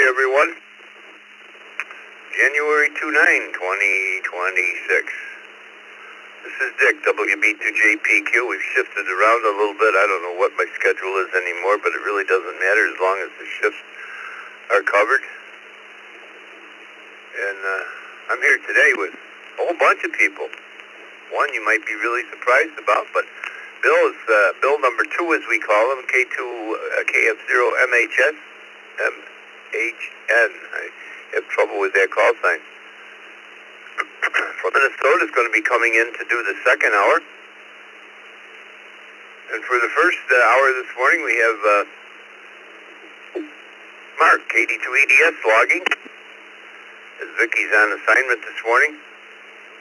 Hey everyone. January 29, 2026. This is Dick, WB2JPQ. We've shifted around a little bit. I don't know what my schedule is anymore, but it really doesn't matter as long as the shifts are covered. And I'm here today with a whole bunch of people. One you might be really surprised about, but Bill is Bill number 2, as we call him, K2 KF0MHS MHN. I have trouble with that call sign. From Minnesota is going to be coming in to do the second hour. And for the first hour this morning, we have Mark, KD2EDS logging, as Vicky's on assignment this morning.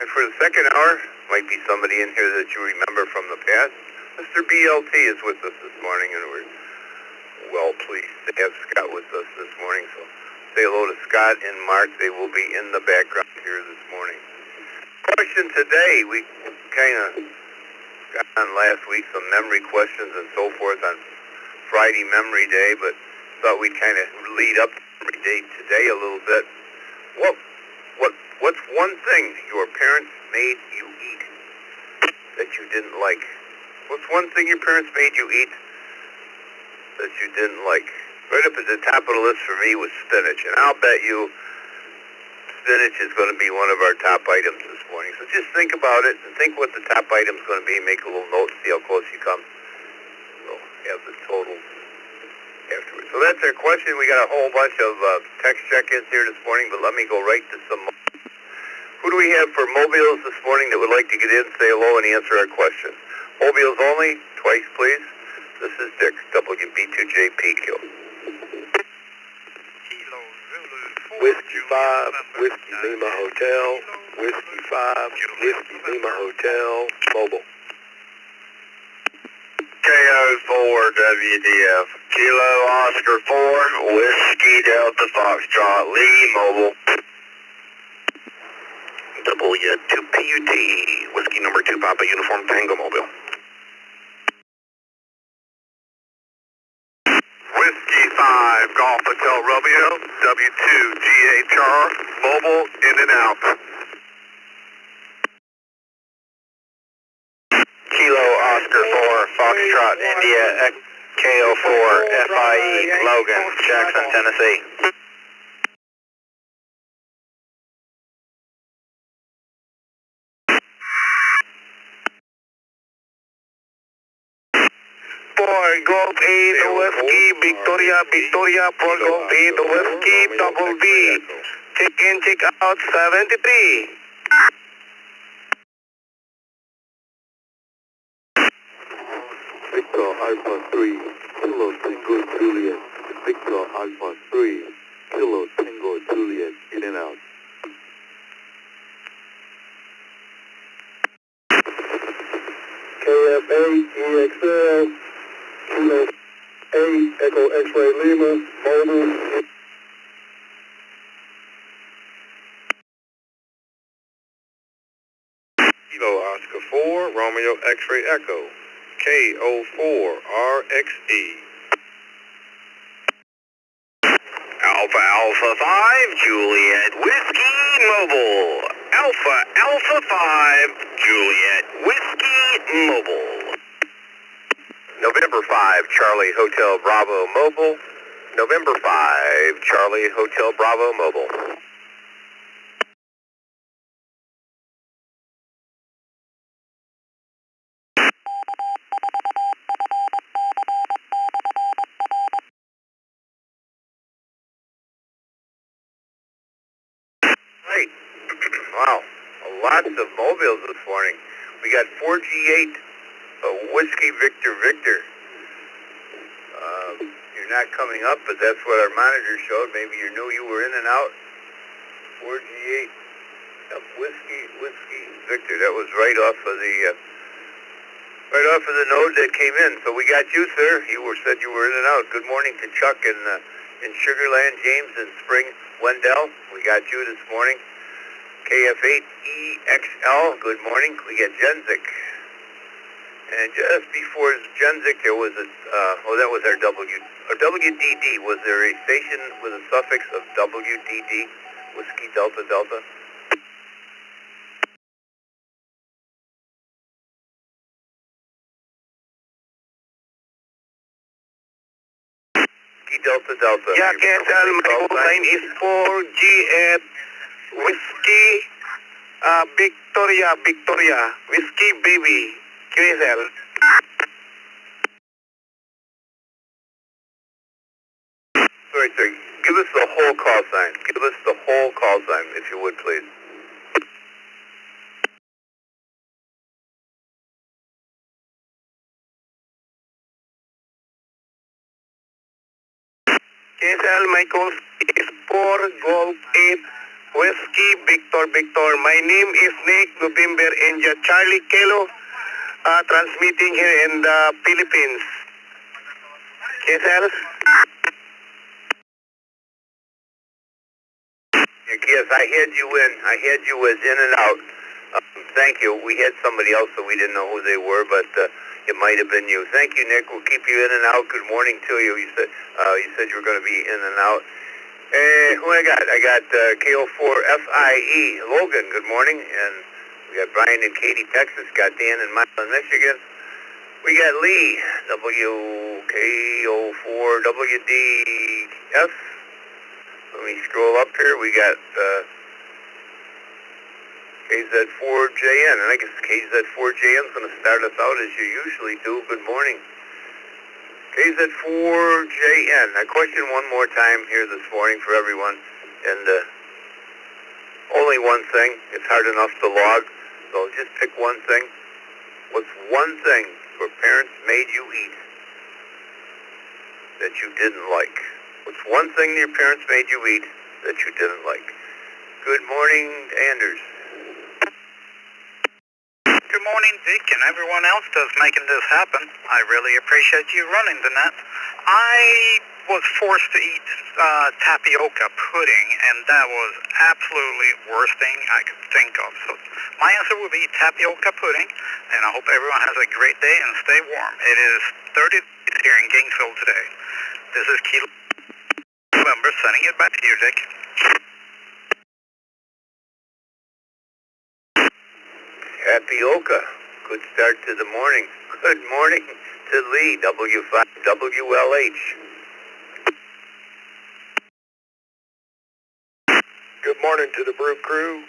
And for the second hour, might be somebody in here that you remember from the past. Mr. BLT is with us this morning, and we're well pleased to have Scott with us this morning. So say hello to Scott and Mark. They will be in the background here this morning. Question today, we kind of got on last week some memory questions and so forth on Friday Memory Day, but thought we'd kind of lead up to Memory Day today a little bit. What's one thing your parents made you eat that you didn't like? What's one thing your parents made you eat that you didn't like? Right up at the top of the list for me was spinach, and I'll bet you spinach is going to be one of our top items this morning. So just think about it and think what the top item is going to be. Make a little note, see how close you come. We'll have the total afterwards. So that's our question. We got a whole bunch of text check-ins here this morning, but let me go right to some. Who do we have for mobiles this morning that would like to get in, say hello, and answer our questions? Mobiles only, twice please. This is Dick, WB2JPQ. Whiskey 5, Whiskey Lima Hotel, Whiskey 5, Whiskey Lima Hotel, mobile. KO4WDF, Kilo Oscar 4, Whiskey Delta Foxtrot, Lee, mobile. W2PUT, Whiskey number 2, Papa Uniform Tango, mobile. Whiskey 5, Golf Hotel Romeo, W2GHR, mobile, in and out. Kilo Oscar 4, Foxtrot, India, KO4, FIE, Logan, Jackson, Tennessee. Por Golf 8 Whiskey, Victoria, Victoria, for Golf 8 Whiskey, double B. Check in, check out, 73. Victor Alpha 3, Kilo Tango Juliet. Victor Alpha 3, Kilo Tango Juliet, in and out. KF8 EXL, Kilo 8 Echo X-Ray Lima, mobile. Kilo Oscar 4, Romeo X-Ray Echo, KO4 RXE. Alpha Alpha 5, Juliet Whiskey Mobile. Alpha Alpha 5, Juliet Whiskey Mobile. November 5, Charlie Hotel Bravo Mobile. November 5, Charlie Hotel Bravo Mobile. Right. Wow. Lots of mobiles this morning. We got 4G8 Whiskey Victor Victor. You're not coming up, but that's what our monitor showed. Maybe you knew you were in and out. 4G8 Whiskey Victor. That was right off of the node that came in. So we got you, sir. You said you were in and out. Good morning to Chuck in Sugarland, James in Spring, Wendell. We got you this morning. KF8EXL, good morning. We got Genzik. And just before Genzik, there was that was our or WDD, was there a station with a suffix of WDD, Whiskey Delta Delta? Whiskey Delta Delta. Yeah, KSL, my call sign is 4G at Whiskey Victoria, Whiskey Baby, KSL. Sorry, sir. Give us the whole call sign. Give us the whole call sign, if you would, please. KSL, my call is 4 Golf 8 Whiskey Victor. My name is Nick November India Charlie Kilo, transmitting here in the Philippines. KSL? Yes, I had you in. I had you as in and out. Thank you. We had somebody else, so we didn't know who they were, but it might have been you. Thank you, Nick. We'll keep you in and out. Good morning to you. You said you were going to be in and out. Who I got? I got KO4FIE. Logan, good morning. And we got Brian in Katy, Texas. Got Dan in Milan, Michigan. We got Lee, WKO4WDF. Let me scroll up here. We got KZ4JN, and I guess KZ4JN is going to start us out as you usually do. Good morning. KZ4JN. I question one more time here this morning for everyone, and only one thing. It's hard enough to log, so just pick one thing. What's one thing your parents made you eat that you didn't like? What's one thing your parents made you eat that you didn't like? Good morning, Anders. Good morning, Dick, and everyone else that's making this happen. I really appreciate you running the net. I was forced to eat tapioca pudding, and that was absolutely worst thing I could think of. So my answer would be tapioca pudding, and I hope everyone has a great day and stay warm. It is 30 degrees here in Gainesville today. This is Kilo November sending it back to you, Dick. Tapioca. Good start to the morning. Good morning to Lee, W5WLH. Good morning to the Brew crew.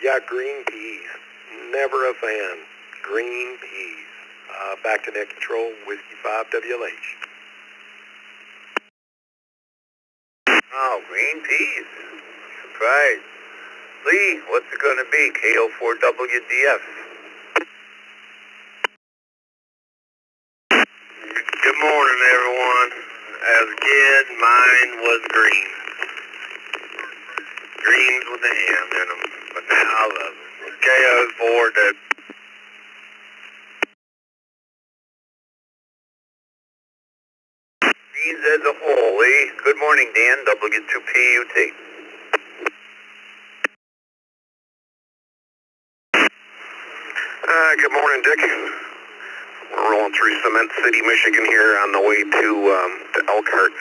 Yeah, green peas. Never a fan. Green peas. Back to net control, Whiskey 5WLH. Oh, green peas. Surprise. Lee, what's it going to be? KO4WDF. Good morning, everyone. As a kid, mine was green. Greens with the ham in them, but now I love them. KO4W. Greens as a whole, Lee. Good morning, Dan, W2PUT. Good morning, Dick. We're rolling through Cement City, Michigan here on the way to Elkhart.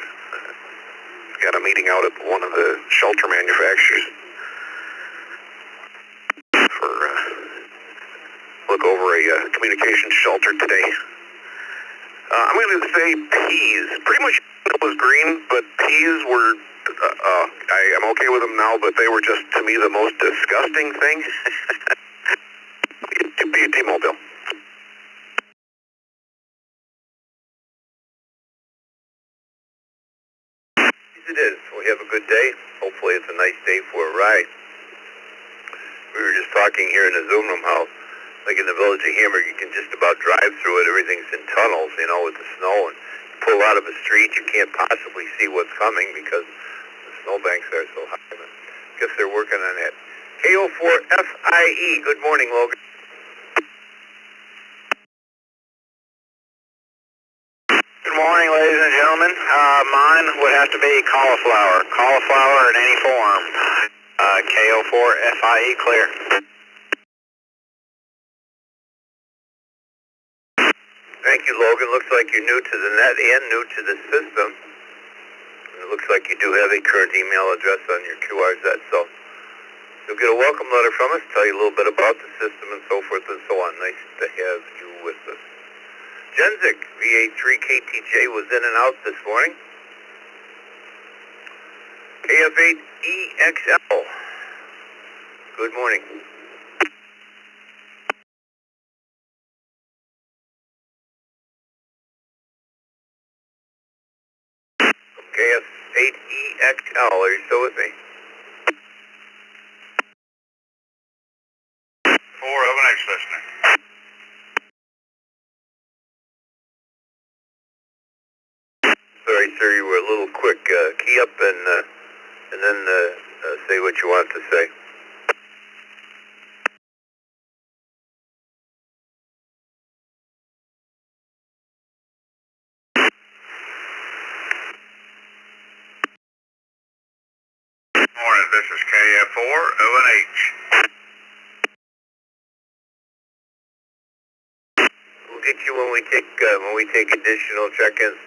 Got a meeting out at one of the shelter manufacturers for look over a communication shelter today. I'm going to say peas. Pretty much it was green, but peas were, I'm okay with them now, but they were just, to me, the most disgusting thing. T-Mobile. It is. We have a good day. Hopefully it's a nice day for a ride. We were just talking here in the Zoom room how, like in the village of Hamburg, you can just about drive through it. Everything's in tunnels, you know, with the snow. And you pull out of a street, you can't possibly see what's coming because the snowbanks are so high. But I guess they're working on that. KO4FIE. Good morning, Logan. Good morning, ladies and gentlemen. Mine would have to be cauliflower. Cauliflower in any form. KO4FIE clear. Thank you, Logan. Looks like you're new to the net and new to the system. It looks like you do have a current email address on your QRZ, so you'll get a welcome letter from us, tell you a little bit about the system and so forth and so on. Nice to have you with us. Genzik, VA3KTJ, was in and out this morning. KF8EXL, good morning. KF8EXL, are you still with me? 4 X listener. Sorry, sir, you were a little quick. Key up and then say what you want to say. Morning, this is KF4 ONH. We'll get you when we take additional check-ins.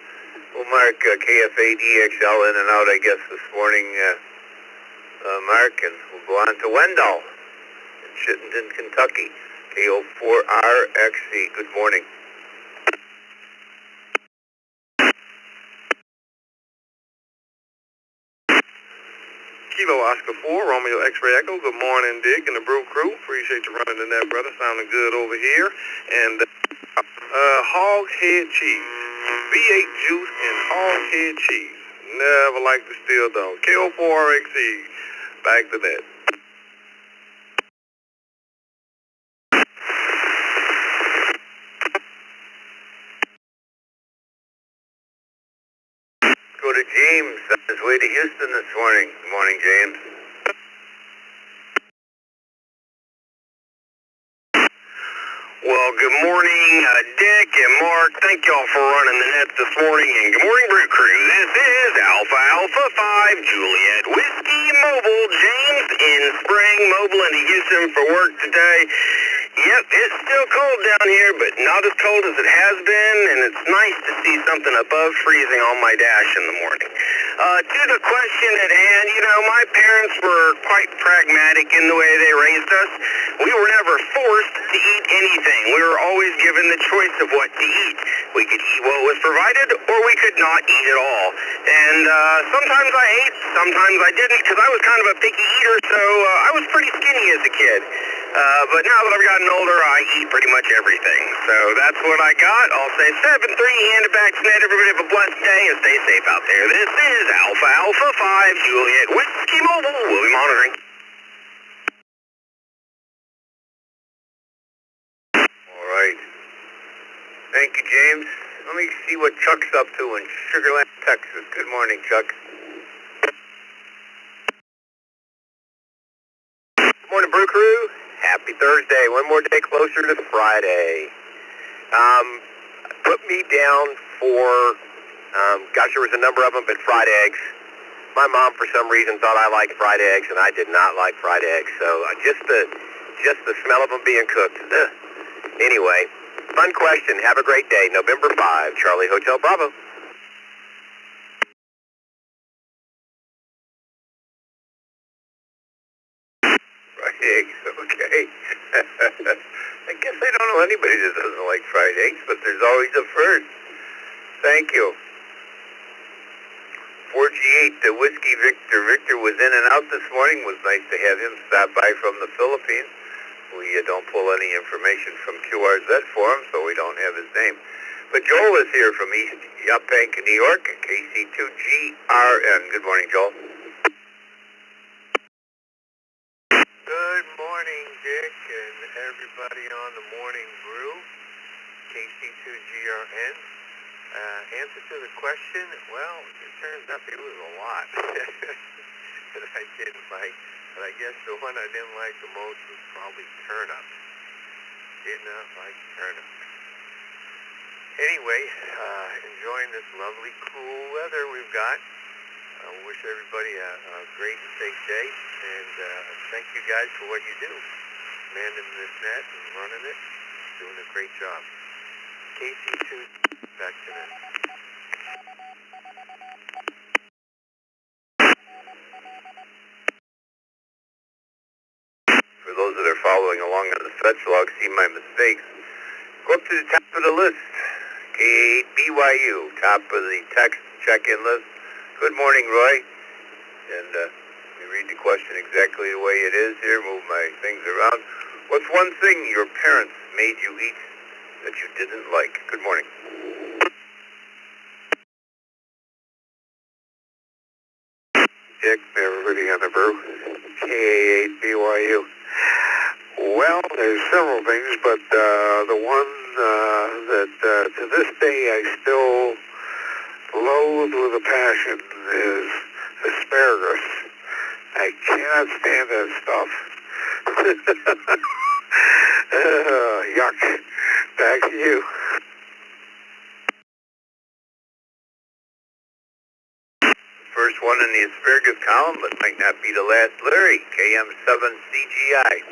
We'll mark KF8EXL in and out, I guess, this morning, Mark, and we'll go on to Wendell in Chittenden, Kentucky. KO4RXC. Good morning. Kilo Oscar 4, Romeo X-Ray Echo. Good morning, Dick and the Brew crew. Appreciate you running the net, brother. Sounding good over here. And hog head cheese. V8 juice and hog head cheese. Never liked the steel dog. KO4RXC. Back to that. Go to James on his way to Houston this morning. Good morning, James. Well, good morning, Dick and Mark. Thank y'all for running the net this morning. And good morning, Brew Crew. This is Alpha 5 Juliet Whiskey Mobile. James in Spring, mobile into Houston for work today. Yep, it's still cold down here, but not as cold as it has been, and it's nice to see something above freezing on my dash in the morning. To the question at hand, you know, my parents were quite pragmatic in the way they raised us. We were never forced to eat anything. We were always given the choice of what to eat. We could eat what was provided, or we could not eat at all. And sometimes I ate, sometimes I didn't, because I was kind of a picky eater, so I was pretty skinny as a kid. But now that I've gotten older, I eat pretty much everything. So that's what I got. I'll say 7-3, hand it back to Ned. Everybody have a blessed day and stay safe out there. This is Alpha 5 Juliet Whiskey Mobile. We'll be monitoring. All right. Thank you, James. Let me see what Chuck's up to in Sugar Land, Texas. Good morning, Chuck. Good morning, Brew Crew. Happy Thursday. One more day closer to Friday. Put me down for, gosh, there was a number of them, but fried eggs. My mom, for some reason, thought I liked fried eggs, and I did not like fried eggs. So just the smell of them being cooked. Anyway, fun question. Have a great day. November 5, Charlie Hotel Bravo. Fried eggs, okay. I guess I don't know anybody that doesn't like fried eggs, but there's always a first. Thank you. 4G8, the Whiskey Victor. Victor was in and out this morning. Was nice to have him stop by from the Philippines. We don't pull any information from QRZ for him, so we don't have his name. But Joel is here from East Yaphank, New York, KC2GRN. Good morning, Joel. Good morning, Dick, and everybody on the Morning Brew, KC2GRN. Answer to the question, well, it turns out it was a lot that I didn't like. But I guess the one I didn't like the most was probably turnips. Did not like turnips. Anyway, enjoying this lovely, cool weather we've got. I wish everybody a great and safe day, and thank you guys for what you do. Manning this net and running it, doing a great job. KC2, back to net. For those that are following along on the fetch log, see my mistakes. Go up to the top of the list. K8BYU, top of the text check-in list. Good morning, Roy. And let me read the question exactly the way it is here, move my things around. What's one thing your parents made you eat that you didn't like? Good morning. Dick, everybody on the Brew. K8BYU. Well, there's several things, but the one that to this day I still loathe with a passion is asparagus. I cannot stand that stuff. Yuck. Back to you. First one in the asparagus column, but might not be the last. Larry, KM7CGI.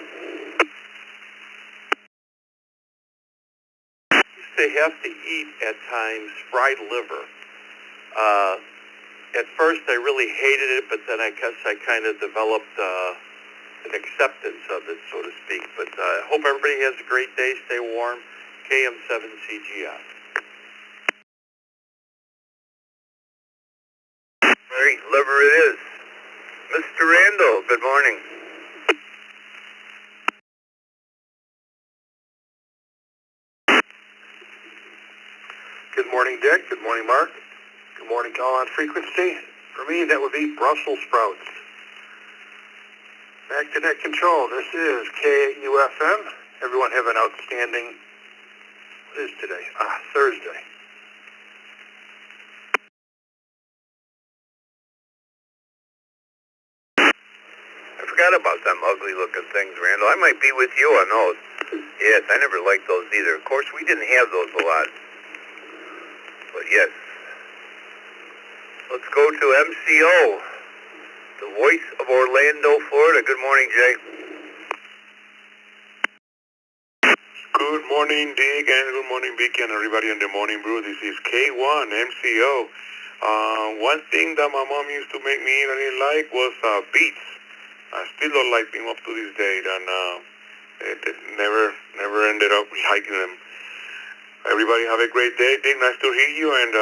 They have to eat at times fried liver. At first I really hated it, but then I guess I kind of developed an acceptance of it, so to speak. But I hope everybody has a great day. Stay warm. KM7CGI. Larry, liver it is. Mr. Randall, good morning. Good morning, Dick. Good morning, Mark. Good morning, call on frequency. For me, that would be Brussels sprouts. Back to net control. This is KUFM. Everyone have an outstanding, what is today? Thursday. I forgot about them ugly looking things, Randall. I might be with you on those. Yes, I never liked those either. Of course, we didn't have those a lot. But yes. Let's go to MCO, the voice of Orlando, Florida. Good morning, Jay. Good morning, Dick, and good morning, Vicky, and everybody on the Morning Brew. This is K1 MCO. One thing that my mom used to make me eat and didn't like was beets. I still don't like them up to this day, and it never ended up liking them. Everybody have a great day. Dick, nice to hear you, and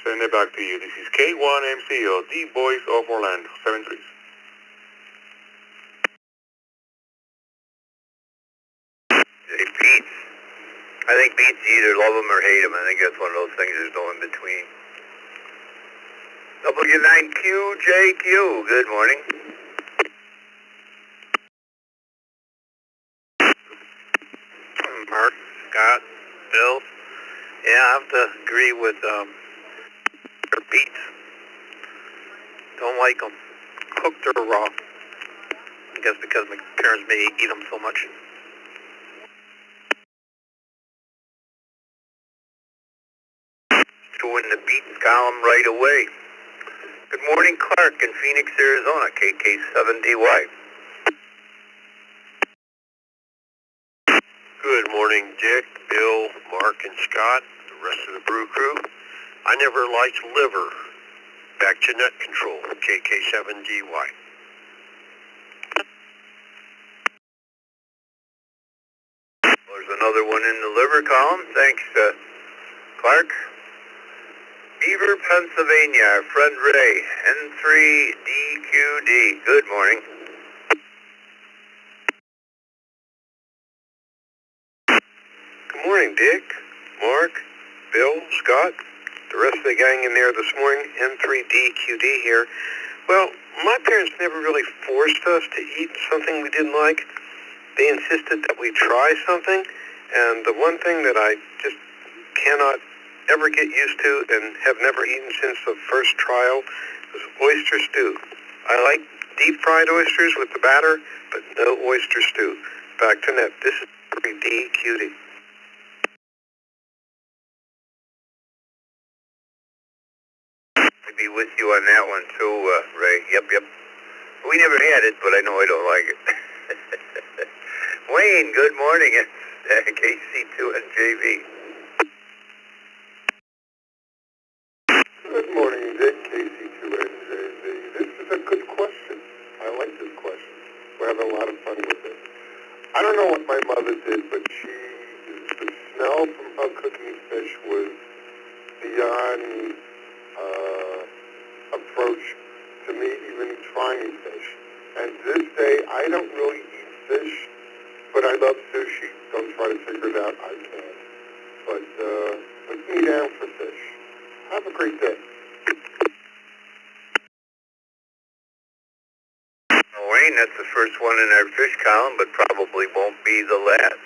send it back to you. This is K1 MCO, the voice of Orlando, 7-3. Beets. I think beets, you either love them or hate them. I think that's one of those things there's no in between. W9QJQ, good morning. Mark, Scott, Bill. Yeah, I have to agree with their beets. Don't like them, cooked or raw. I guess because my parents made me eat them so much. Two in the beets column right away. Good morning, Clark in Phoenix, Arizona, KK7DY. Good morning, Dick, Bill, Mark, and Scott, the rest of the Brew crew. I never liked liver. Back to net control, KK7DY. There's another one in the liver column. Thanks, Clark. Beaver, Pennsylvania, our friend Ray, N3DQD. Good morning. Good morning, Dick, Mark, Bill, Scott, the rest of the gang in there this morning, N3DQD here. Well, my parents never really forced us to eat something we didn't like. They insisted that we try something, and the one thing that I just cannot ever get used to and have never eaten since the first trial was oyster stew. I like deep fried oysters with the batter, but no oyster stew. Back to net. This is DQD. I'd be with you on that one too, Ray. Yep. We never had it, but I know I don't like it. Wayne, good morning. It's KC2 and JV. know what my mother did, but the smell from her cooking fish was beyond approach to me even trying fish. And to this day, I don't really eat fish, but I love sushi. Don't try to figure it out. I can't. But put me down for fish. Have a great day. Wayne, that's the first one in our fish column, but probably won't be the last.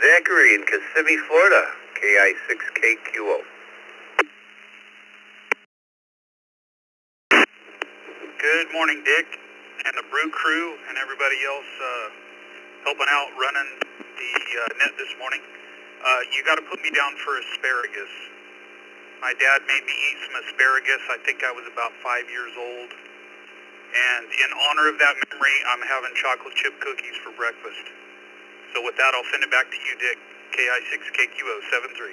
Zachary in Kissimmee, Florida, KI6KQO. Good morning, Dick, and the Brew crew, and everybody else helping out running the net this morning. You got to put me down for asparagus. My dad made me eat some asparagus. I think I was about 5 years old. And in honor of that memory, I'm having chocolate chip cookies for breakfast. So with that, I'll send it back to you, Dick. KI6KQO73.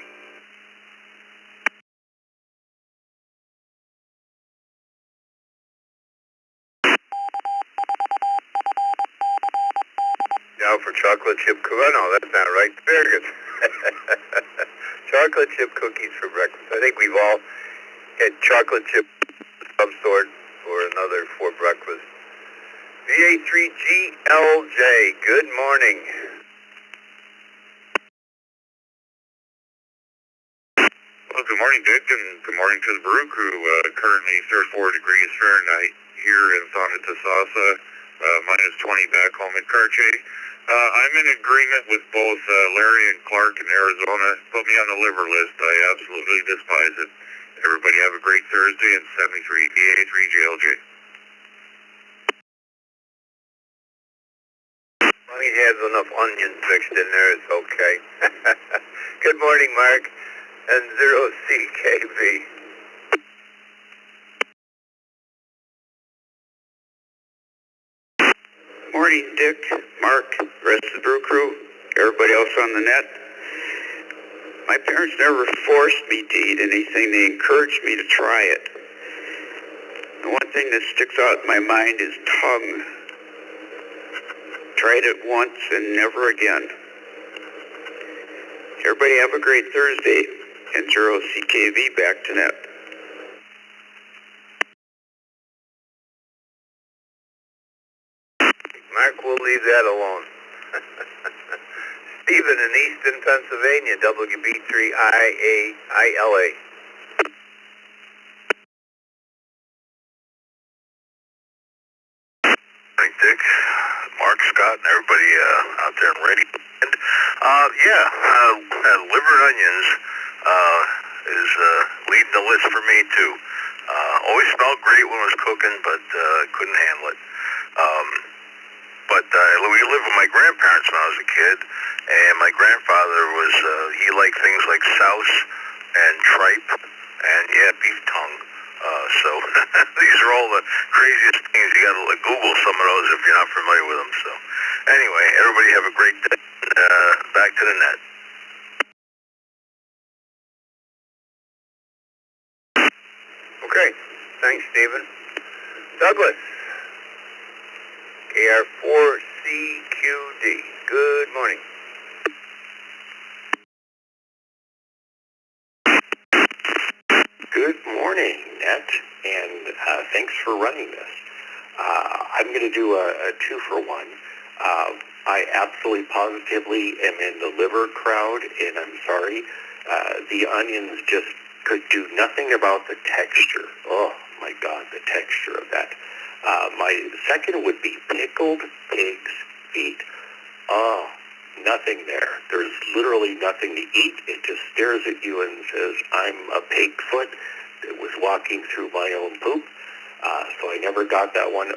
Now for chocolate chip cookies. Oh, no, that's not right. Asparagus. Chocolate chip cookies for breakfast. I think we've all had chocolate chip of some sort or another for breakfast. VA3GLJ, good morning. Well, good morning, Dick, and good morning to the Brew crew. Currently 34 degrees Fahrenheit here in Sonata, minus 20 back home in Cartier. I'm in agreement with both Larry and Clark in Arizona. Put me on the liver list. I absolutely despise it. Everybody have a great Thursday and 73 VA3GLJ. As long as he has enough onions mixed in there, it's okay. Good morning, Mark, and 0CKV. Morning, Dick, Mark, rest of the Brew crew, everybody else on the net. My parents never forced me to eat anything. They encouraged me to try it. The one thing that sticks out in my mind is tongue. Tried it once and never again. Everybody have a great Thursday, and 0CKV back to net. Mark, we'll leave that alone. Stephen in Easton, Pennsylvania, WB3IAILA. Hey, Dick, Mark, Scott, and everybody out there in radio. Liver and onions is leading the list for me, too. Always smelled great when I was cooking, but couldn't handle it. But we lived with my grandparents when I was a kid, and my grandfather was, he liked things like souse and tripe, and beef tongue. So these are all the craziest things. You got to Google some of those if you're not familiar with them. So anyway, everybody have a great day. Back to the net. Okay, thanks, Stephen. Douglas, KR4CQD, good morning. Good morning, Net, and thanks for running this. I'm going to do a 2-for-1. I absolutely positively am in the liver crowd, and I'm sorry. The onions just could do nothing about the texture. Oh, my God, the texture of that. My second would be pickled pig's feet. Oh, nothing there. There's literally nothing to eat. It just stares at you and says, I'm a pig foot that was walking through my own poop. So I never got that one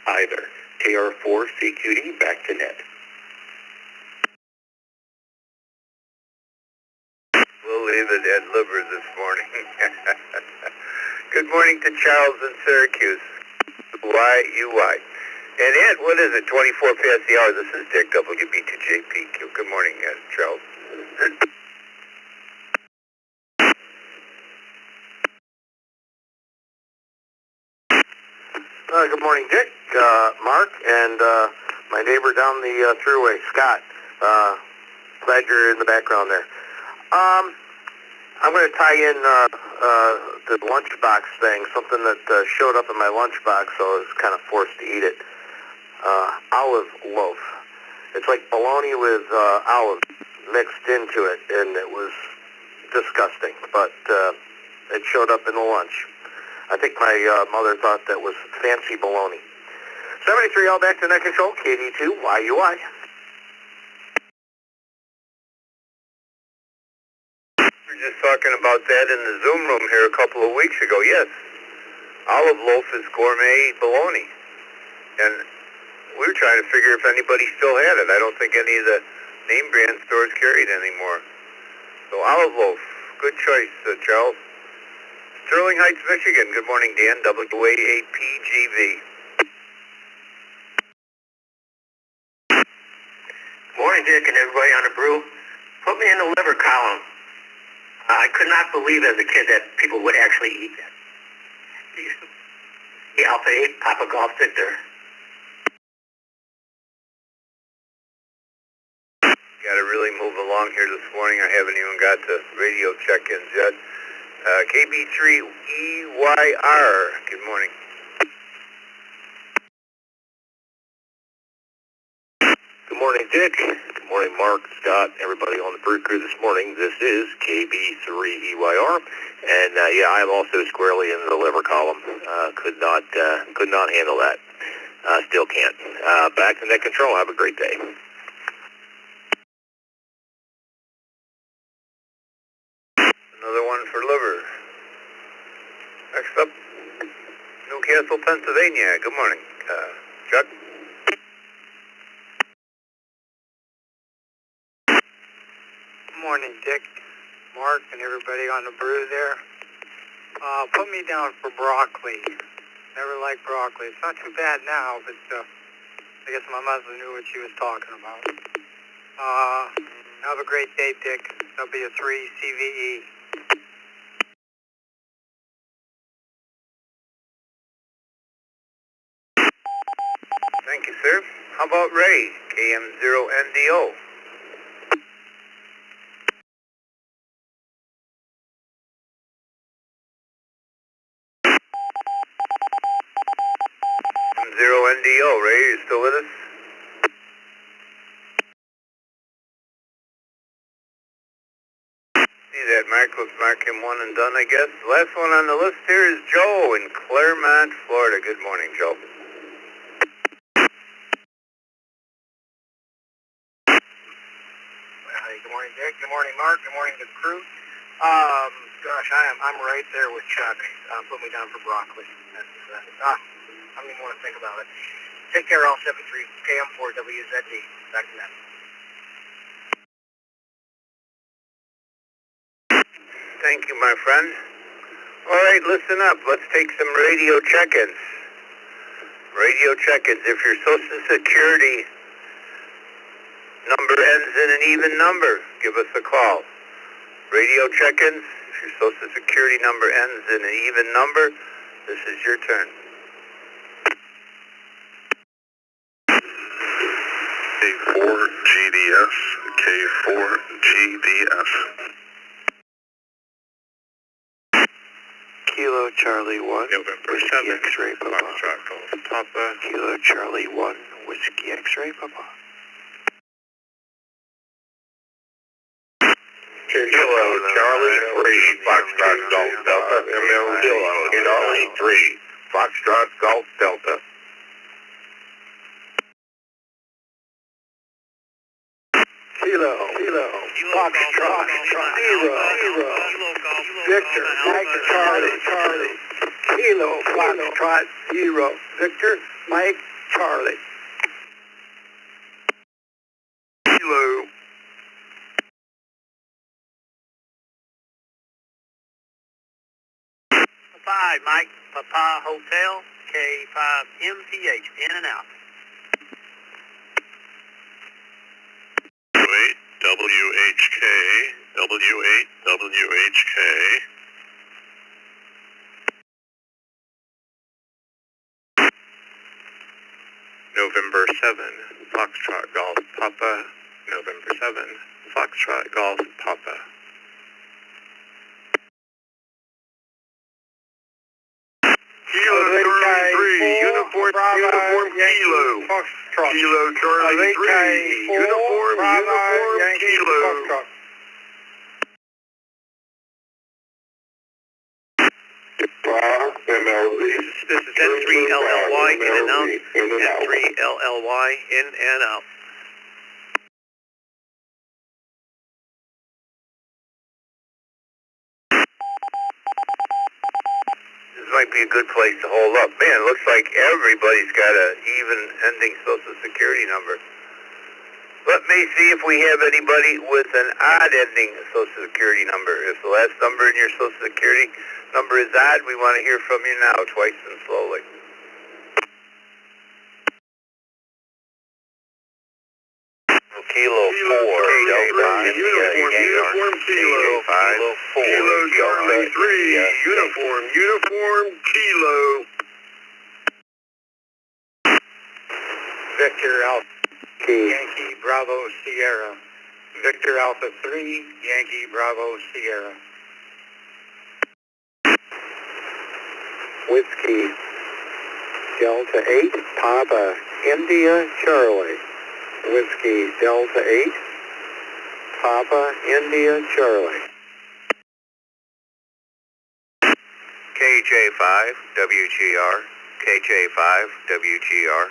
either. KR4CQD, back to net. We'll leave it at liver this morning. Good morning to Charles in Syracuse. YUY. And Ed, what is it, 24 past the hour? This is Dick, WB2JPQ. Good morning, Charles. Good morning, Dick, Mark, and My neighbor down the thruway, Scott. Glad you're in the background there. I'm going to tie in the lunchbox thing, something that showed up in my lunchbox, so I was kind of forced to eat it. Olive loaf. It's like bologna with olives mixed into it, and it was disgusting, but it showed up in the lunch. I think my mother thought that was fancy bologna. 73, all back to net control, KD2, YUI. We were just talking about that in the Zoom room here a couple of weeks ago. Yes, olive loaf is gourmet bologna, and we were trying to figure if anybody still had it. I don't think any of the name brand stores carry it anymore. So olive loaf, good choice, Charles. Sterling Heights, Michigan. Good morning, Dan. WA8PGV. Morning, Dick, and everybody on the Brew. Put me in the liver column. I could not believe as a kid that people would actually eat that. The Alpha 8, Papa Golf Victor. Got to really move along here this morning. I haven't even got to radio check-ins yet. KB3EYR. Good morning. Good morning, Dick. Good morning, Mark, Scott, everybody on the Brew Crew this morning. This is KB3EYR, and yeah, I'm also squarely in the liver column. Could not handle that. Still can't. Back to net control. Have a great day. Another one for liver. Next up, Newcastle, Pennsylvania. Good morning, Chuck. Good morning, Dick, Mark, and everybody on the Brew there. Put me down for broccoli. Never liked broccoli. It's not too bad now, but I guess my mother knew what she was talking about. Have a great day, Dick. W3 CVE. Thank you, sir. How about Ray, KM0NDO? KM0NDO, Ray, are you still with us? See that, Mark? Let's mark him one and done, I guess. Last one on the list here is Joe in Claremont, Florida. Good morning, Joe. Good morning, Dick. Good morning, Mark. Good morning to the crew. Gosh, I'm right there with Chuck. Put me down for broccoli. I don't even want to think about it. Take care, all 73 KM4WZD. Back to that. Thank you, my friend. All right, listen up. Let's take some radio check-ins. Radio check-ins. If your Social Security number ends in an even number, give us a call. Radio check-ins. If your Social Security number ends in an even number, this is your turn. K4GDS, K4GDS. Kilo Charlie 1, November Whiskey 7, X-Ray Papa. Foxtrot Golf Papa. Kilo Charlie 1, Whiskey X-Ray Papa. Kilo Charlie 3, Foxtrot Golf Delta. Kilo Charlie 3, Foxtrot Golf Delta. Kilo, Foxtrot, Zero, Victor, Mike, Charlie, Kilo, Foxtrot, Zero, Victor, Mike, Charlie. Kilo. 5, Mike, Papa Hotel, K5MPH, in and out. W8, WHK, W8, WHK. November 7, Foxtrot Golf Papa, November 7, Foxtrot Golf Papa. Kilo Charlie 3, uniform Kilo. Kilo Charlie 3, uniform Kilo. This is N3LLY in and out. N3LLY in and out. This might be a good place to hold up. Man, it looks like everybody's got an even ending Social Security number. Let me see if we have anybody with an odd ending Social Security number. If the last number in your Social Security number is odd, we want to hear from you now, twice and slowly. Kilo 4, uniform Kilo. Kilo Charlie 3, uniform Kilo. Victor Alpha, Yankee Bravo Sierra. Victor Alpha 3, Yankee Bravo Sierra. Whiskey Delta 8, Papa India Charlie. Whiskey Delta 8, Papa India Charlie. KJ5 WGR, KJ5 WGR.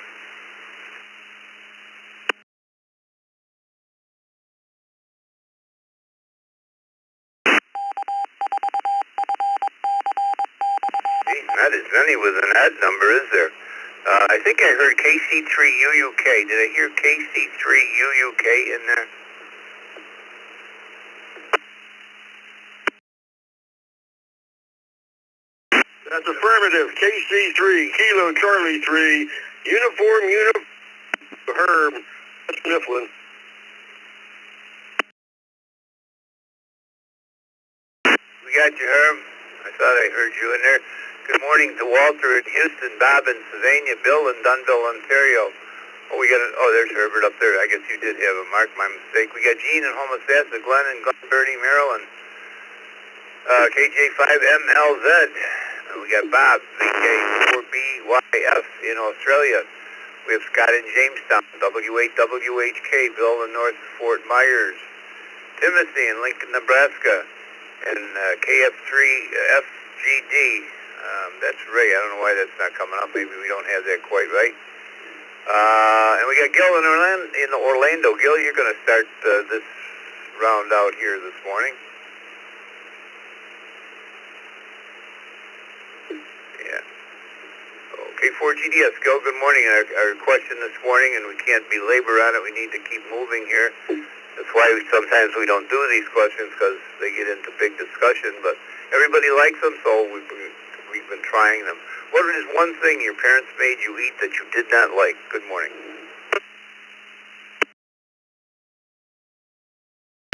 Not as many with an odd number, is there? I think I heard KC3UUK. Did I hear KC3UUK in there? That's affirmative. KC3, Kilo Charlie 3, uniform Herb. That's Mifflin. We got you, Herb. I thought I heard you in there. Good morning to Walter in Houston, Bob in Sylvania, Bill in Dunville, Ontario. There's Herbert up there. I guess you did have a mark, my mistake. We got Gene in Homosassa, Glenn in Glenberty, Maryland. KJ5MLZ. We got Bob, VK4BYF in Australia. We have Scott in Jamestown, W8WHK, Bill in North Fort Myers. Timothy in Lincoln, Nebraska, and KF3FGD. That's Ray. I don't know why that's not coming up. Maybe we don't have that quite right. And we got Gil in Orlando. Gil, you're going to start this round out here this morning. Yeah. K4GDS, Gil, good morning. Our question this morning, and we can't belabor on it. We need to keep moving here. That's why sometimes we don't do these questions, because they get into big discussion. But everybody likes them, so we've been trying them. What is one thing your parents made you eat that you did not like? Good morning.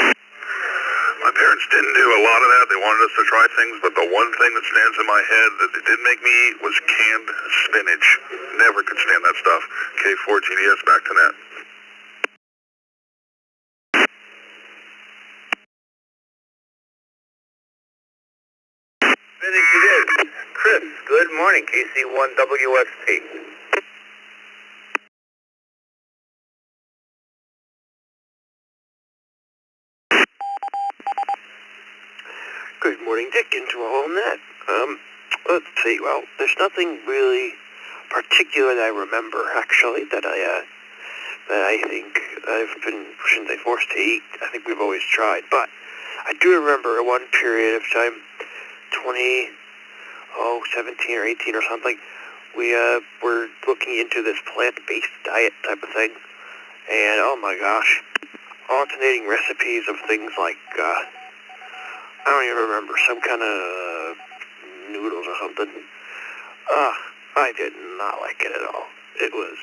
My parents didn't do a lot of that. They wanted us to try things, but the one thing that stands in my head that they did make me eat was canned spinach. Never could stand that stuff. K4GDS, back to net. Spinach it is. Chris, good morning. KC1WST. Good morning, Dick, into a whole net. Let's see. Well, there's nothing really particular that I remember, actually, that I think I've been since I forced to eat. I think we've always tried, but I do remember one period of time, 17 or 18 or something. We were looking into this plant-based diet type of thing, and oh my gosh, alternating recipes of things like I don't even remember, some kind of noodles or something. I did not like it at all. It was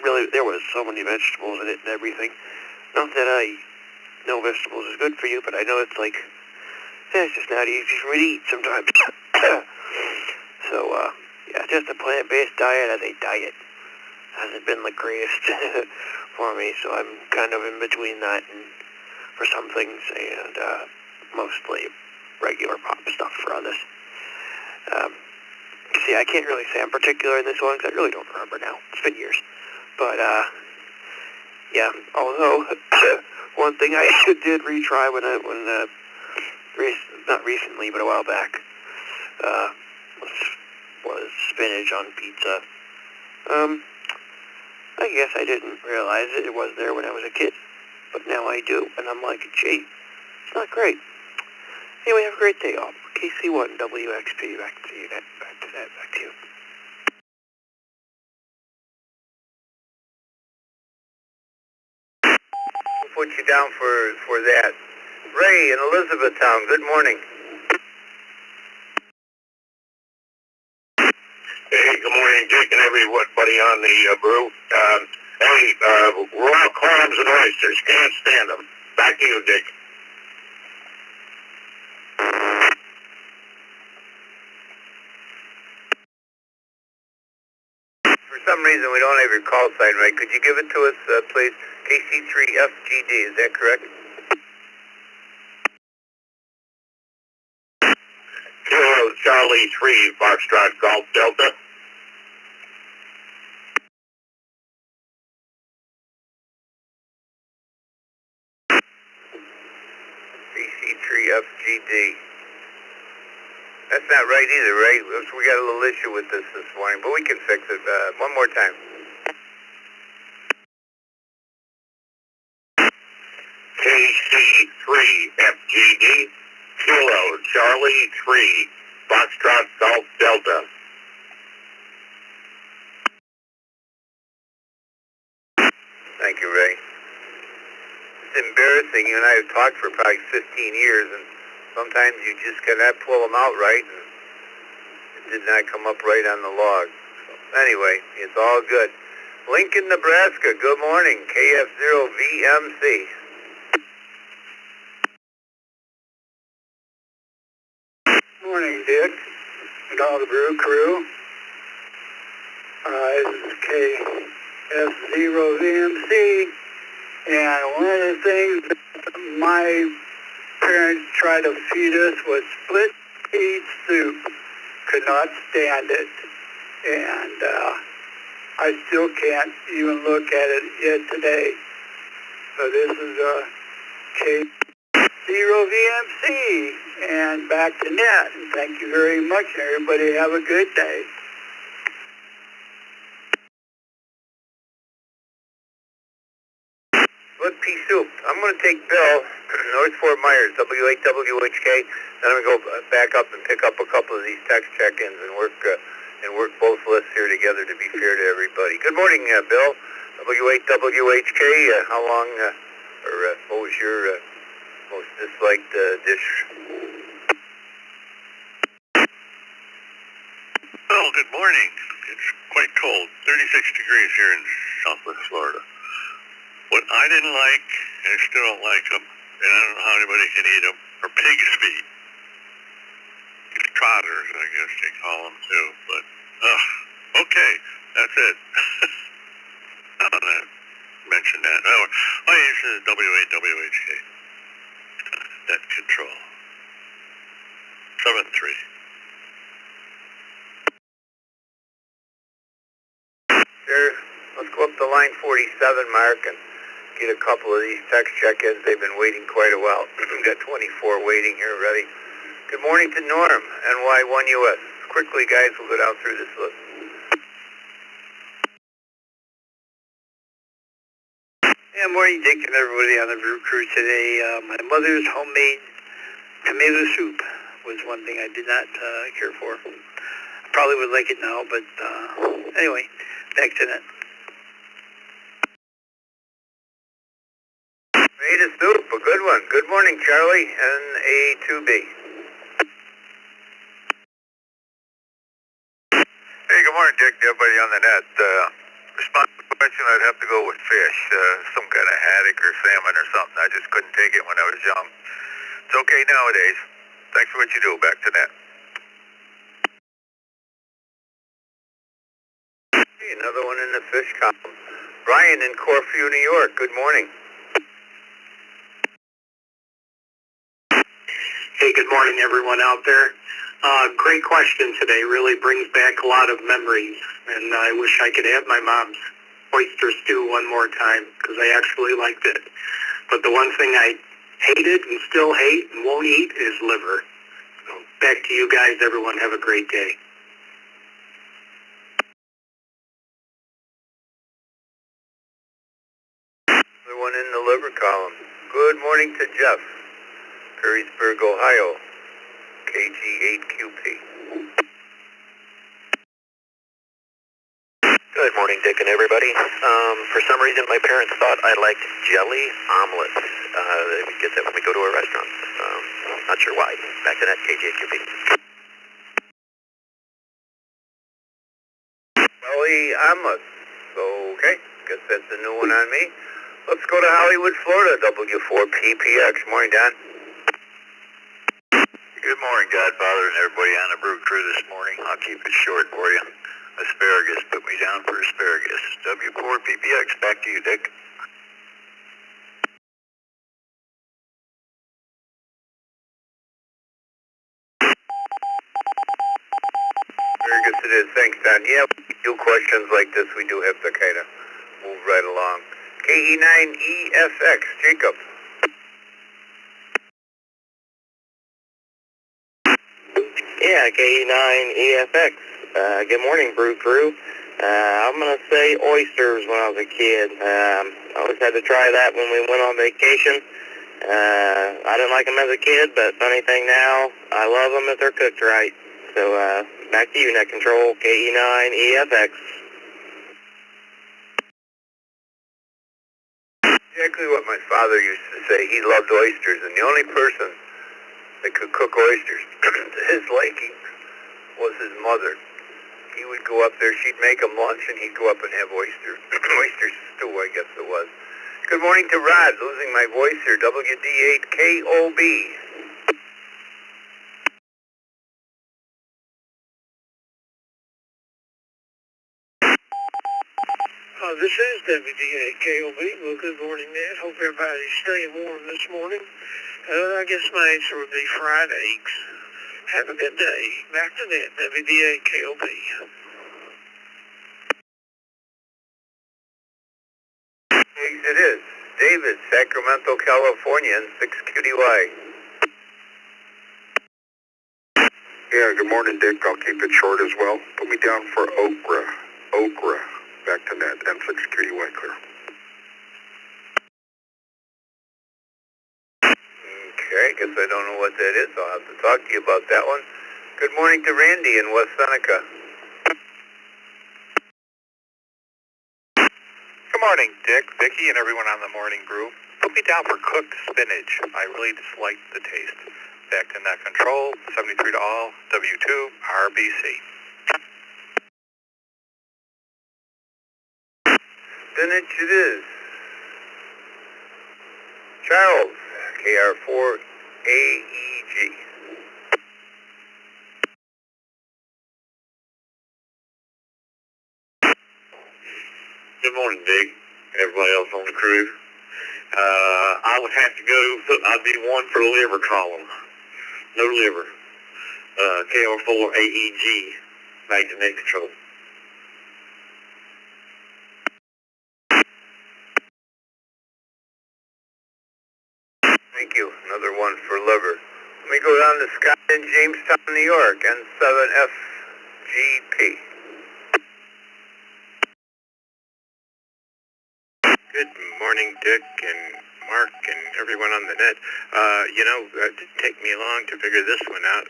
really, there was so many vegetables in it and everything. Not that I know vegetables is good for you, but I know it's like, it's just not easy for me to eat sometimes. So, yeah, just a plant-based diet as a diet. hasn't been the greatest for me, so I'm kind of in between that and for some things and mostly regular pop stuff for others. See, I can't really say I'm particular in this one because I really don't remember now. It's been years. But, yeah, although one thing I did retry not recently, but a while back, was spinach on pizza. I guess I didn't realize it was there when I was a kid, but now I do, and I'm like, gee, it's not great. Anyway, have a great day, all. KC1 WXP, back to you. Back to you. We'll put you down for that. Ray in Elizabethtown, good morning. Hey, good morning, Dick, and everybody on the Brew. Raw clams and oysters, can't stand them. Back to you, Dick. For some reason, we don't have your call sign right. Could you give it to us, please? KC3FGD, is that correct? Kilo Charlie 3, Foxtrot Golf Delta. KC3FGD. That's not right either, right? We got a little issue with this morning, but we can fix it. One more time. KC3FGD, Kilo Charlie 3, Foxtrot Golf Delta. Thank you, Ray. It's embarrassing. You and I have talked for probably 15 years, and sometimes you just cannot pull them out right, and it did not come up right on the log. So, anyway, it's all good. Lincoln, Nebraska, good morning. KF0VMC. Morning, Dick, and all the Brew crew. This is KF0VMC, and one of the things that my parents tried to feed us was split-pea soup. Could not stand it, and I still can't even look at it yet today. So this is K0VMC, and back to net. And thank you very much, everybody. Have a good day. Split pea soup. I'm going to take Bill, North Fort Myers, W8WHK. Then I'm going to go back up and pick up a couple of these text check-ins and work both lists here together to be fair to everybody. Good morning, Bill, W8WHK. How long, what was your most disliked dish? Well, good morning. It's quite cold, 36 degrees here in Southwest Florida. What I didn't like, and I still don't like them, and I don't know how anybody can eat them, are pig's feet. Trotters, I guess they call them too, but, okay, that's it. I'm gonna mention that. Oh, this is W8WHK. Net control. 7-3. Sure. Let's go up to line 47, Mark, and get a couple of these text check-ins. They've been waiting quite a while. We've got 24 waiting here already. Good morning to Norm, NY1US. Quickly, guys, we'll go down through this list. Yeah, morning, Dick, and everybody on the Brew crew today. My mother's homemade tomato soup was one thing I did not care for. I probably would like it now, but anyway, back to that. Made a soup, a good one. Good morning, Charlie, NA2B. Hey, good morning, Dick, to everybody on the net. Response to the question, I'd have to go with fish, some kind of haddock or salmon or something. I just couldn't take it when I was young. It's okay nowadays. Thanks for what you do. Back to net. Hey, another one in the fish column. Brian in Corfu, New York. Good morning. Hey, good morning, everyone out there. Great question today. Really brings back a lot of memories, and I wish I could have my mom's oyster stew one more time because I actually liked it. But the one thing I hated and still hate and won't eat is liver. So back to you guys. Everyone have a great day. Another one in the liver column. Good morning to Jeff, Perrysburg, Ohio, KG8QP. Good morning, Dick and everybody. For some reason, my parents thought I liked jelly omelets. We get that when we go to a restaurant. Not sure why. Back to that, KG8QP. Jelly omelets. Okay, guess that's a new one on me. Let's go to Hollywood, Florida, W4PPX. Morning, Don. Good morning, Godfather, and everybody on the Brew crew this morning. I'll keep it short for you. Asparagus, put me down for asparagus. W4PPX, back to you, Dick. Asparagus it is. Thanks, Don. Yeah, we do questions like this. We do have to kind of move right along. KE9EFX, Jacob. Yeah, KE9EFX. Good morning, Brew Crew. I'm going to say oysters when I was a kid. I always had to try that when we went on vacation. I didn't like them as a kid, but funny thing now, I love them if they're cooked right. So back to you, Net Control, KE9EFX. Exactly what my father used to say. He loved oysters, and the only person that could cook oysters to his liking was his mother. He would go up there, she'd make him lunch, and he'd go up and have oyster stew, I guess it was. Good morning to Rod, losing my voice here, WD8KOB. This is WD8KOB. Well, good morning, Ned. Hope everybody's staying warm this morning. I guess my answer would be fried eggs. Have a good day. Back to Ned, WD8KOB. Eggs it is. David, Sacramento, California, and 6QDY. Yeah, good morning, Dick. I'll keep it short as well. Put me down for okra. Back to net, M6QDY clear. Okay, guess I don't know what that is. I'll have to talk to you about that one. Good morning to Randy in West Seneca. Good morning, Dick, Vicky, and everyone on the Morning Brew. Put me down for cooked spinach. I really disliked the taste. Back to Net Control, 73 to all, W2, RBC. Spinach it is. Charles, KR4AEG. Good morning, Dick, and everybody else on the crew. I would have to go, I'd be one for the liver column. No liver. KR4AEG, back to Net Control. Thank you. Another one for liver. Let me go down to Scott in Jamestown, New York, N7FGP. Good morning, Dick and Mark and everyone on the net. It didn't take me long to figure this one out.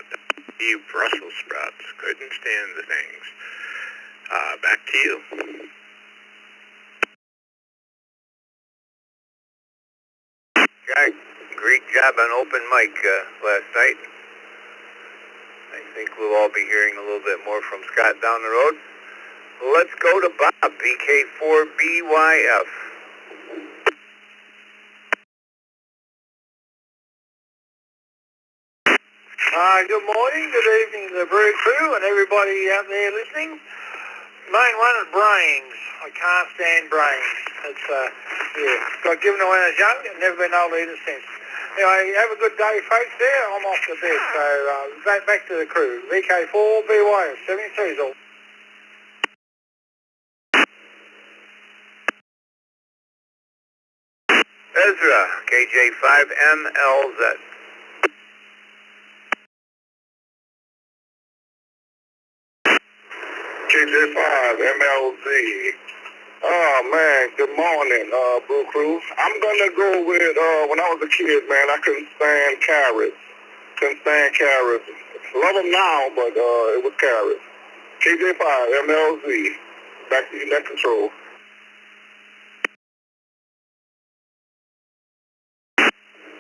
The Brussels sprouts. Couldn't stand the things. Back to you. Guy, great job on open mic last night. I think we'll all be hearing a little bit more from Scott down the road. Let's go to Bob, BK4BYF. Good morning, good evening to the Brew Crew and everybody out there listening. Mine one is brains. I can't stand brains. It's, yeah. Got given away when I was young and never been able to eat it since. Anyway, have a good day, folks, there. I'm off to bed, so back to the crew. VK4BY, 73's all. Ezra, KJ5MLZ. KJ5MLZ. Oh man, good morning, Brew Crew. I'm gonna go with when I was a kid, man, I couldn't stand carrots. Love them now, but it was carrots. KJ5MLZ. Back to you, net control.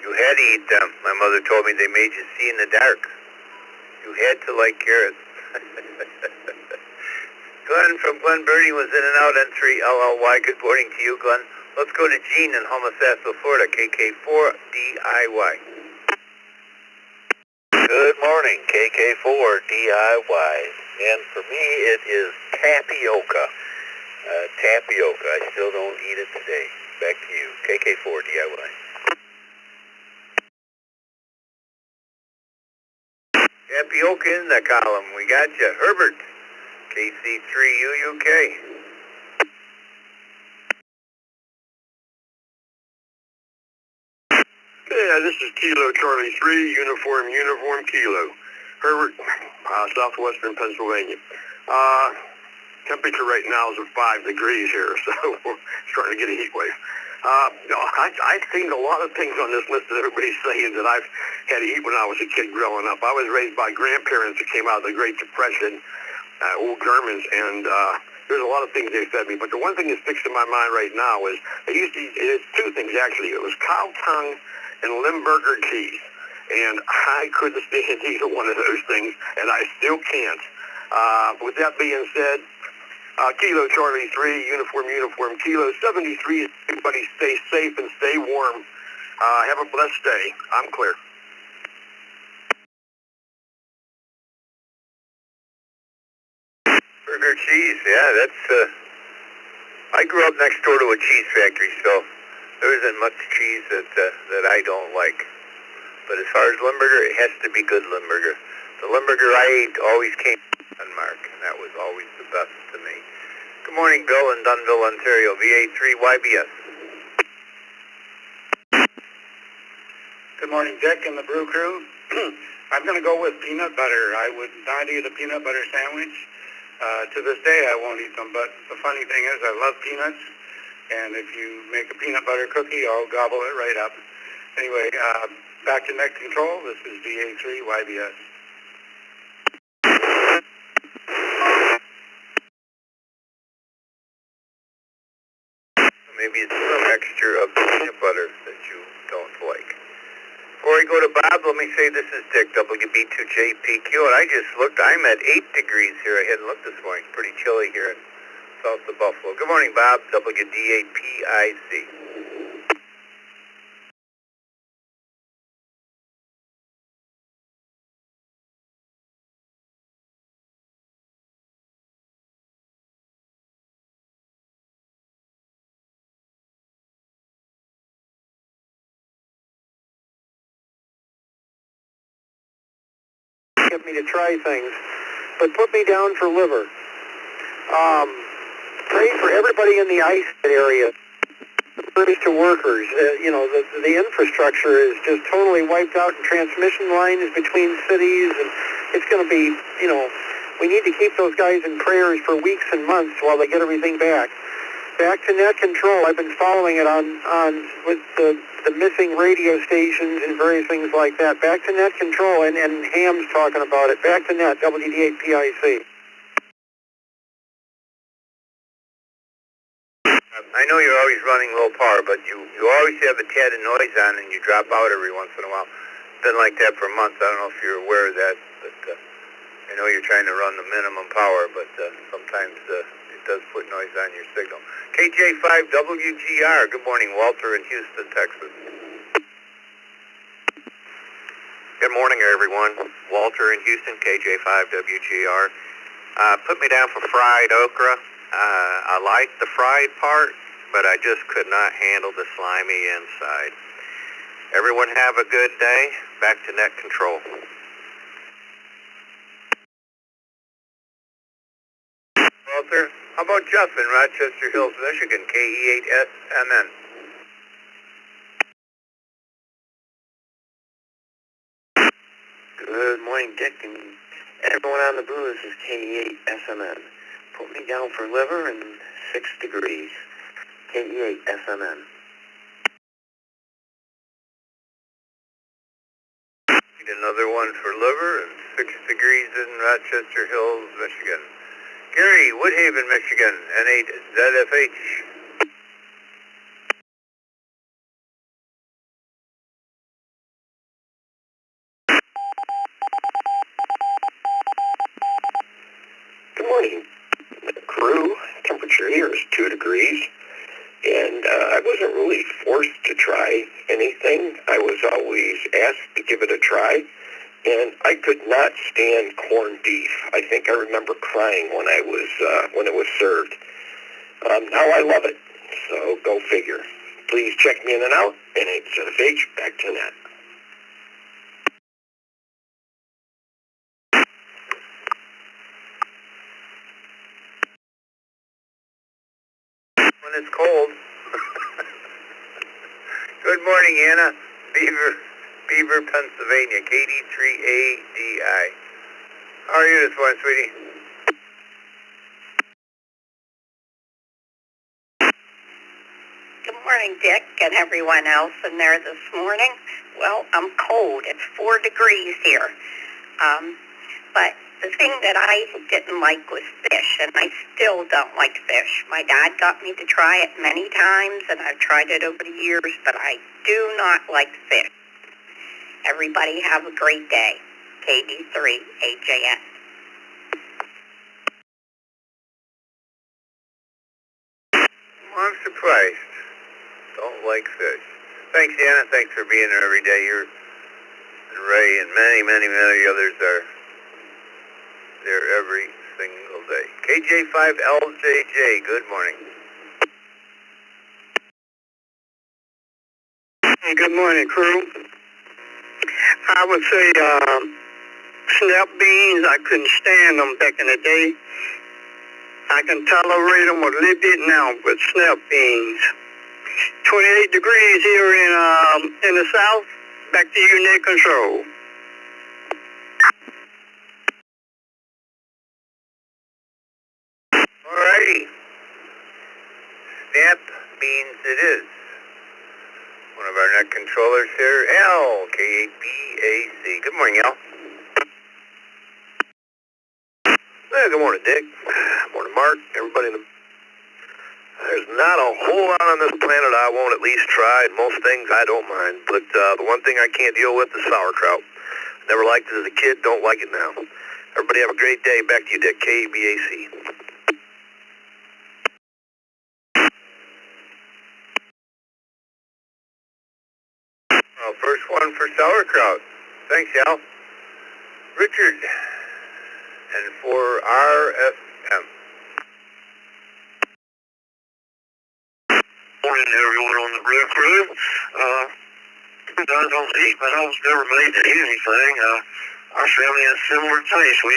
You had to eat them. My mother told me they made you see in the dark. You had to like carrots. Glenn from Glen Burnie was in and out, N3LLY. Good morning to you, Glenn. Let's go to Gene in Homosassa, Florida, KK4DIY. Good morning, KK4DIY. And for me, it is tapioca. Tapioca. I still don't eat it today. Back to you, KK4DIY. Tapioca in the column. We got you. Herbert, KC3UUK. Yeah, this is Kilo Charlie 3, uniform Kilo. Herbert, southwestern Pennsylvania. Temperature right now is at 5 degrees here, so we're starting to get a heat wave. I've seen a lot of things on this list that everybody's saying that I've had to eat when I was a kid growing up. I was raised by grandparents that came out of the Great Depression, old Germans, and there's a lot of things they fed me. But the one thing that sticks in my mind right now is they used to eat, it's two things actually. It was cow tongue and Limburger cheese. And I couldn't stand either one of those things, and I still can't. With that being said, Kilo Charlie 3, uniform Kilo 73. Everybody stay safe and stay warm. Have a blessed day. I'm clear. Burger cheese, yeah, that's, I grew up next door to a cheese factory, so there isn't much cheese that I don't like. But as far as Limburger, it has to be good Limburger. The Limburger I ate always came from Denmark, and that was always the best to me. Good morning, Bill in Dunnville, Ontario, VA3YBS. Good morning, Dick and the Brew Crew. I'm going to go with peanut butter. I would not eat a peanut butter sandwich. To this day, I won't eat them, but the funny thing is I love peanuts, and if you make a peanut butter cookie, I'll gobble it right up. Anyway, back to net control. This is VA3YBS. Maybe it's some extra of peanut butter that you don't like. Before I go to Bob, let me say this is Dick, WB2JPQ, and I just looked. I'm at 8 degrees here. I hadn't looked this morning. Pretty chilly here in south of Buffalo. Good morning, Bob, WD8PIC. Get me to try things, but put me down for liver. Pray for everybody in the ice area. Praise to workers. The infrastructure is just totally wiped out, and transmission lines between cities, and it's going to be, we need to keep those guys in prayers for weeks and months while they get everything back. Back to net control. I've been following it on with the missing radio stations and various things like that. Back to net control, and Ham's talking about it. Back to net, WD8PIC. I know you're always running low power, but you always have a tad of noise on, and you drop out every once in a while. It's been like that for months. I don't know if you're aware of that, but I know you're trying to run the minimum power, but sometimes it does put noise on your signal. KJ5WGR, good morning, Walter in Houston, Texas. Good morning, everyone. Walter in Houston, KJ5WGR. Put me down for fried okra. I like the fried part, but I just could not handle the slimy inside. Everyone have a good day. Back to net control. Walter, how about Jeff in Rochester Hills, Michigan, KE8SMN? Good morning, Dick, and everyone on the Brew. This is KE8SMN. Put me down for liver and 6 degrees. KE8SMN. Another one for liver and 6 degrees in Rochester Hills, Michigan. Gary, Woodhaven, Michigan, N8ZFH. Good morning, crew. Temperature here is 2 degrees, and I wasn't really forced to try anything. I was always asked to give it a try, and I could not stand corned beef. I think I remember crying when it was served. Now I love it, so go figure. Please check me in and out. N8ZFH, back to net. When it's cold. Good morning, Anna. Beaver, Pennsylvania, KD3ADI. How are you this morning, sweetie? Good morning, Dick, and everyone else in there this morning. Well, I'm cold. It's 4 degrees here. But the thing that I didn't like was fish, and I still don't like fish. My dad got me to try it many times, and I've tried it over the years, but I do not like fish. Everybody have a great day. KD3AJN. I'm surprised. Don't like fish. Thanks, Anna. Thanks for being there every day. You and Ray and many others are there every single day. KJ5LJJ, good morning. Hey, good morning, crew. I would say snap beans, I couldn't stand them back in the day. I can tolerate them a little bit now, but snap beans. 28 degrees here in the south. Back to you, net control. Alrighty. Snap beans it is. One of our net controllers here, L, K8BAC. Good morning, L. Good morning, Dick. Morning, Mark. Everybody in the... There's not a whole lot on this planet I won't at least try, and most things I don't mind. But the one thing I can't deal with is sauerkraut. Never liked it as a kid, don't like it now. Everybody have a great day. Back to you, Dick. KBAC. Well, first one for sauerkraut. Thanks, Al. Richard. And for RFM. Morning to everyone on the Brew crew. I don't eat, but I was never made to eat anything. Our family has similar tastes. We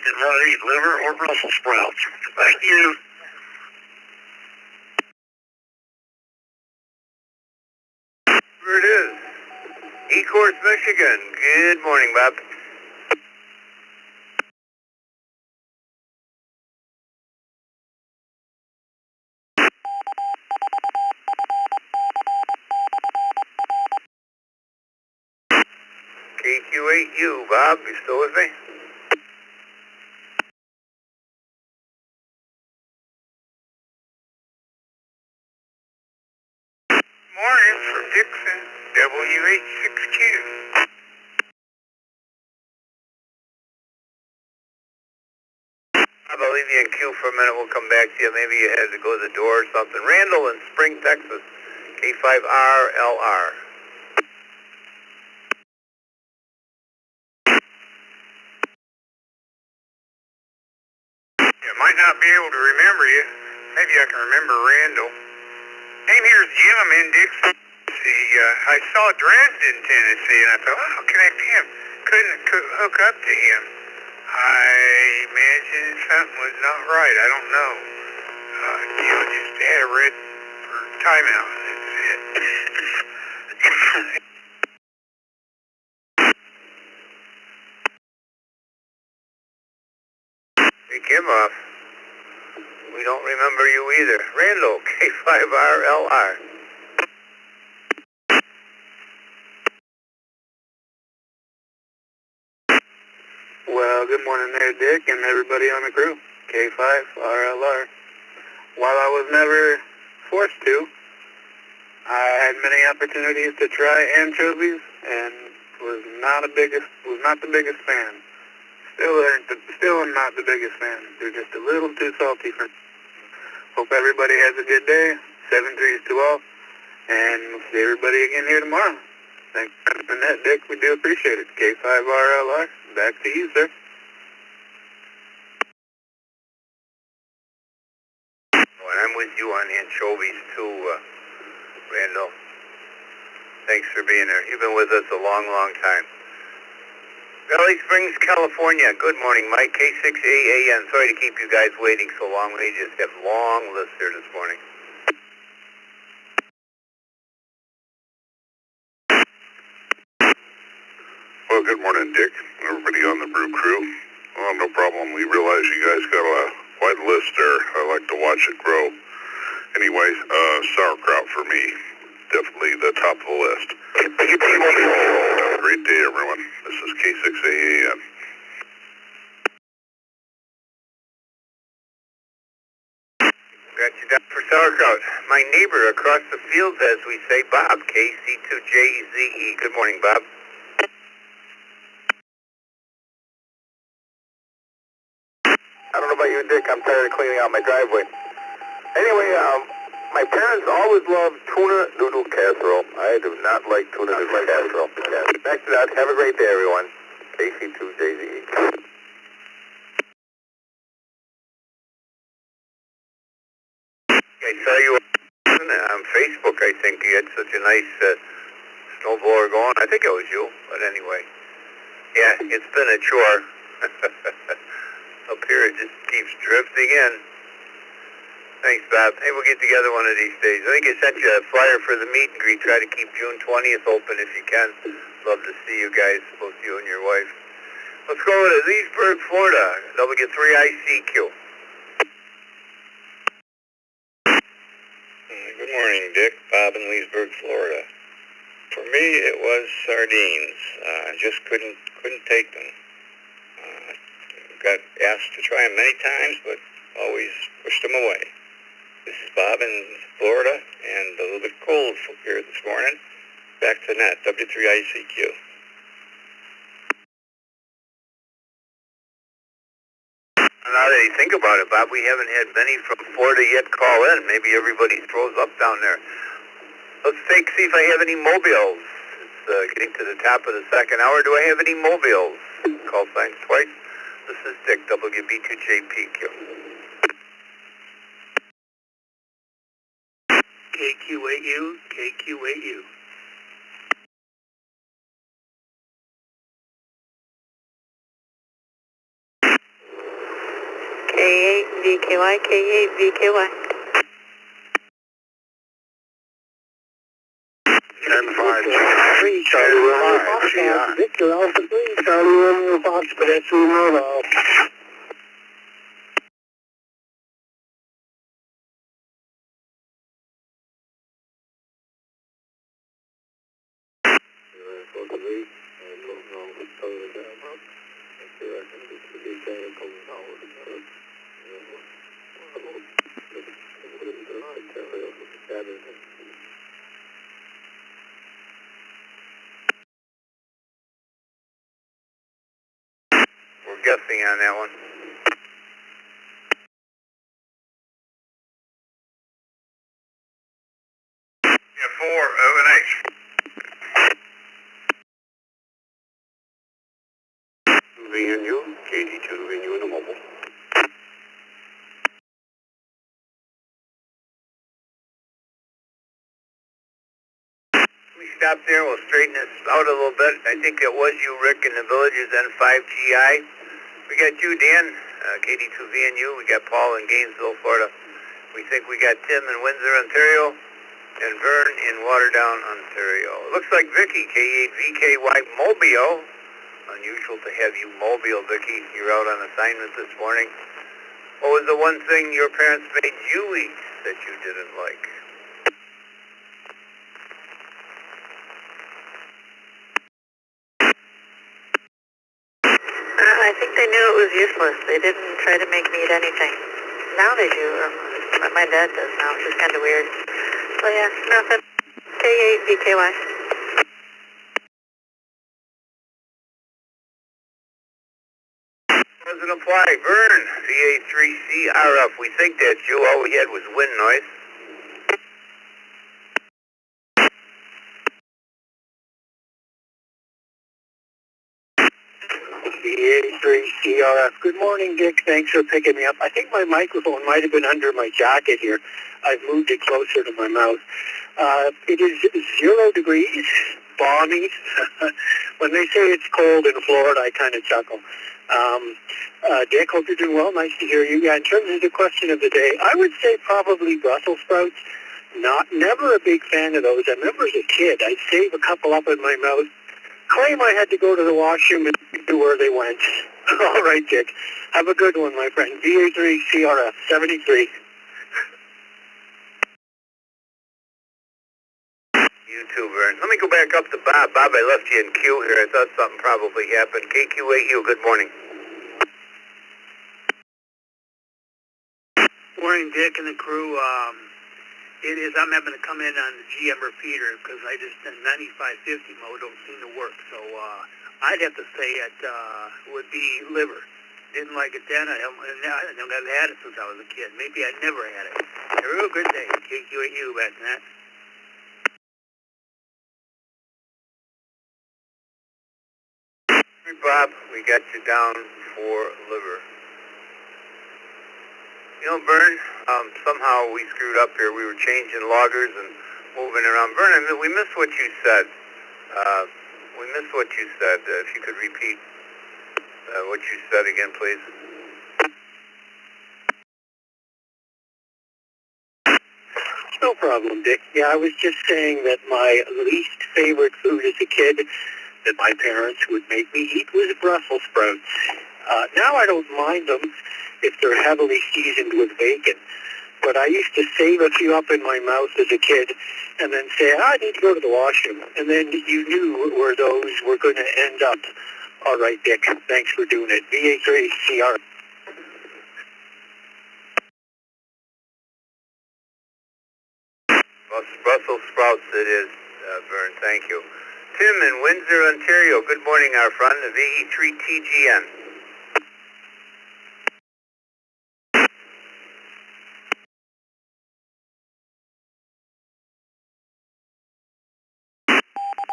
did not eat liver or Brussels sprouts. Thank you. Here it is. Ecorse, Michigan. Good morning, Bob. KQ8U, Bob, you still with me? Morning from Dixon, W86Q. I'll leave you in queue for a minute. We'll come back to you. Maybe you had to go to the door or something. Randall in Spring, Texas, K5RLR. not be able to remember you. Maybe I can remember Randall. Name here's Jim. I'm in Dixon. I saw Dresden, Tennessee, and I thought, oh, I'll connect him. Couldn't hook up to him. I imagine something was not right. I don't know. Just had a red timeout. That's it. Hey, Kimoff. We don't remember you either. Randall, K5RLR. Well, good morning there, Dick, and everybody on the crew. K5RLR. While I was never forced to, I had many opportunities to try anchovies and was not the biggest fan. Still am not the biggest fan. They're just a little too salty for me. Hope everybody has a good day. 7-3 to all. And we'll see everybody again here tomorrow. Thanks for that, Dick. We do appreciate it. K5RLR. Back to you, sir. Well, I'm with you on anchovies too, Randall. Thanks for being there. You've been with us a long, long time. Valley Springs, California. Good morning, Mike. K6AAN. Sorry to keep you guys waiting so long. We just have long lists here this morning. Well, good morning, Dick, and everybody on the Brew crew. Well, no problem. We realize you guys got a wide list there. I like to watch it grow. Anyway, sauerkraut for me. Definitely the top of the list. Have a great day, everyone. This is K6AAN. Got you down for sauerkraut. My neighbor across the fields, as we say, Bob, KC2JZE. Good morning, Bob. I don't know about you, Dick. I'm tired of cleaning out my driveway. Anyway, my parents always loved tuna noodle casserole. I do not like tuna noodle casserole. Back to that. Have a great day, everyone. KC2JZE. I saw you on Facebook. I think you had such a nice snowblower going. I think it was you, but anyway. Yeah, it's been a chore. Up here it just keeps drifting in. Thanks, Bob. Hey, we'll get together one of these days. I think I sent you a flyer for the meet and greet. Try to keep June 20th open if you can. Love to see you guys, both you and your wife. Let's go to Leesburg, Florida. W3ICQ. Good morning, Dick. Bob in Leesburg, Florida. For me, it was sardines. I just couldn't take them. Got asked to try them many times, but always pushed them away. This is Bob in Florida, and a little bit cold here this morning. Back to net, W3ICQ. Now that you think about it, Bob, we haven't had many from Florida yet call in. Maybe everybody throws up down there. Let's see if I have any mobiles. It's getting to the top of the second hour. Do I have any mobiles? Call signs twice. This is Dick, WB2JPQ. KQ8U, KQ8U. K8VKY, K8VKY. 10-5. Charlie Romeo Fox, Victor Alpha 3, Charlie Romeo Fox, pedestrian road off. We're guessing on that one. Yeah, 4, overnight. VNU, KD2 VNU in the mobile. stop there. We'll straighten this out a little bit. I think it was you, Rick, in the Villages N5GI. We got you, Dan, KD2VNU. We got Paul in Gainesville, Florida. We think we got Tim in Windsor, Ontario, and Vern in Waterdown, Ontario. It looks like Vicky, K8VKY Mobile. Unusual to have you mobile, Vicky. You're out on assignment this morning. What was the one thing your parents made you eat that you didn't like? I think they knew it was useless. They didn't try to make me eat anything. Now they do. My dad does now, which is kind of weird. So yeah, nothing. K8VKY. Doesn't apply. Vern, VA3CRF. We think that's you. All we had was wind noise. VA3CRF. Good morning, Dick. Thanks for picking me up. I think my microphone might have been under my jacket here. I've moved it closer to my mouth. It is 0 degrees, balmy. When they say it's cold in Florida, I kind of chuckle. Dick, hope you're doing well. Nice to hear you. Yeah, in terms of the question of the day, I would say probably Brussels sprouts. Never a big fan of those. I remember as a kid, I'd save a couple up in my mouth. Claim I had to go to the washroom and see where they went. All right, Dick. Have a good one, my friend. VA3CRF 73. You too, Vern. Let me go back up to Bob. Bob, I left you in queue here. I thought something probably happened. KQAU, good morning. Morning, Dick and the crew. I'm having to come in on the GM repeater because I just in 9550 mode don't seem to work. So I'd have to say it would be liver. Didn't like it then. I haven't had it since I was a kid. Maybe I never had it. Have a real good day. KQAU back in that. Hey, Bob, we got you down for liver. You know, Vern, somehow we screwed up here. We were changing loggers and moving around. Vern, I mean, we missed what you said. If you could repeat what you said again, please. No problem, Dick. Yeah, I was just saying that my least favorite food as a kid that my parents would make me eat was Brussels sprouts. Now I don't mind them if they're heavily seasoned with bacon. But I used to save a few up in my mouth as a kid and then say, I need to go to the washroom. And then you knew where those were going to end up. All right, Dick. Thanks for doing it. VA3CR. Brussels sprouts it is, Vern. Thank you. Tim in Windsor, Ontario. Good morning, our friend, the VE3TGN.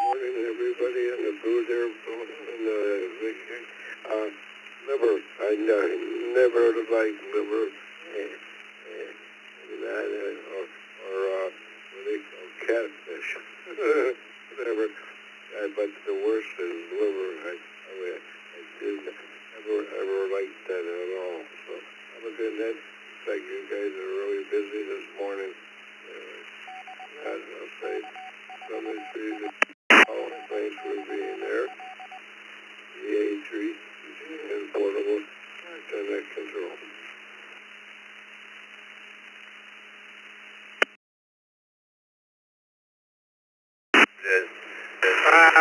Morning, everybody on the booth there, liver. I never liked liver, or what they call catfish. Whatever. But the worst is liver. I didn't ever like that at all. So have a good night. Looks like you guys are really busy this morning. I'll say some of the thanks for being there. The A3 and portable connect control.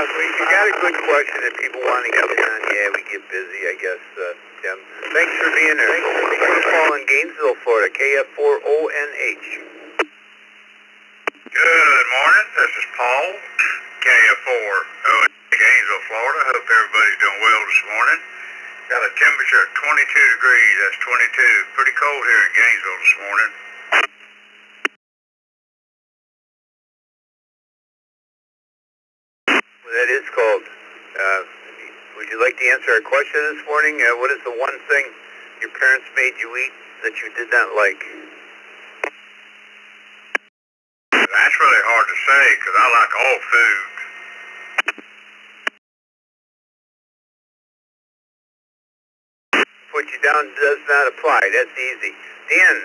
We got a good question that people want to get in on. Yeah, we get busy, I guess, Tim. Thanks for being there. Thanks for calling Gainesville, Florida, KF4ONH. Good morning. This is Paul, KF4, Gainesville, Florida. Hope everybody's doing well this morning. Got a temperature of 22 degrees. That's 22. Pretty cold here in Gainesville this morning. That is cold. Would you like to answer our question this morning? What is the one thing your parents made you eat that you did not like? That's really hard to say because I like all foods. down does not apply. That's easy. Dan,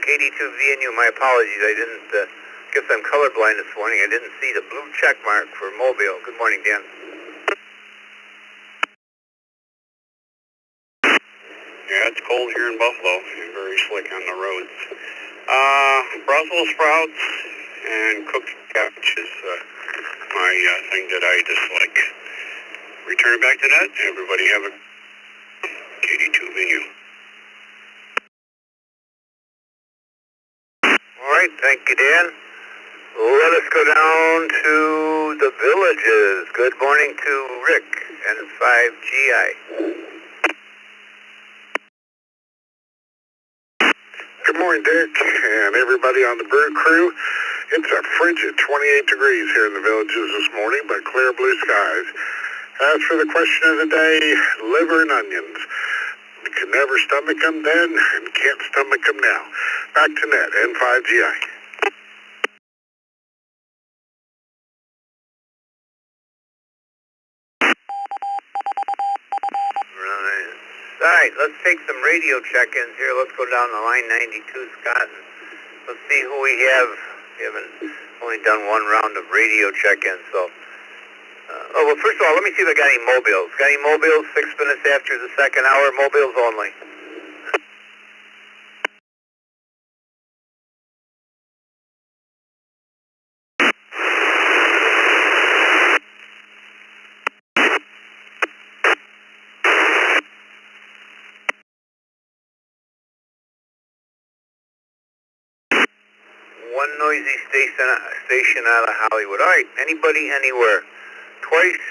KD2VNU, my apologies. I didn't, guess I'm colorblind this morning. I didn't see the blue check mark for Mobile. Good morning, Dan. Yeah, it's cold here in Buffalo. It's very slick on the roads. Brussels sprouts and cooked cabbage is my thing that I dislike. Return it back to net. Everybody have a KD2 venue. All right, thank you, Dan. Let us go down to the villages. Good morning to Rick and 5GI. Good morning, Dick, and everybody on the Brew crew. It's a frigid 28 degrees here in the villages this morning, but clear blue skies. As for the question of the day, liver and onions. You can never stomach them then, and can't stomach them now. Back to net, N5GI. All right, let's take some radio check-ins here. Let's go down to line 92, Scott, and let's see who we have. We haven't only done one round of radio check-ins, so... well, first of all, let me see if I got any mobiles. Got any mobiles 6 minutes after the second hour? Mobiles only. One noisy station out of Hollywood. All right, anybody, anywhere. Twice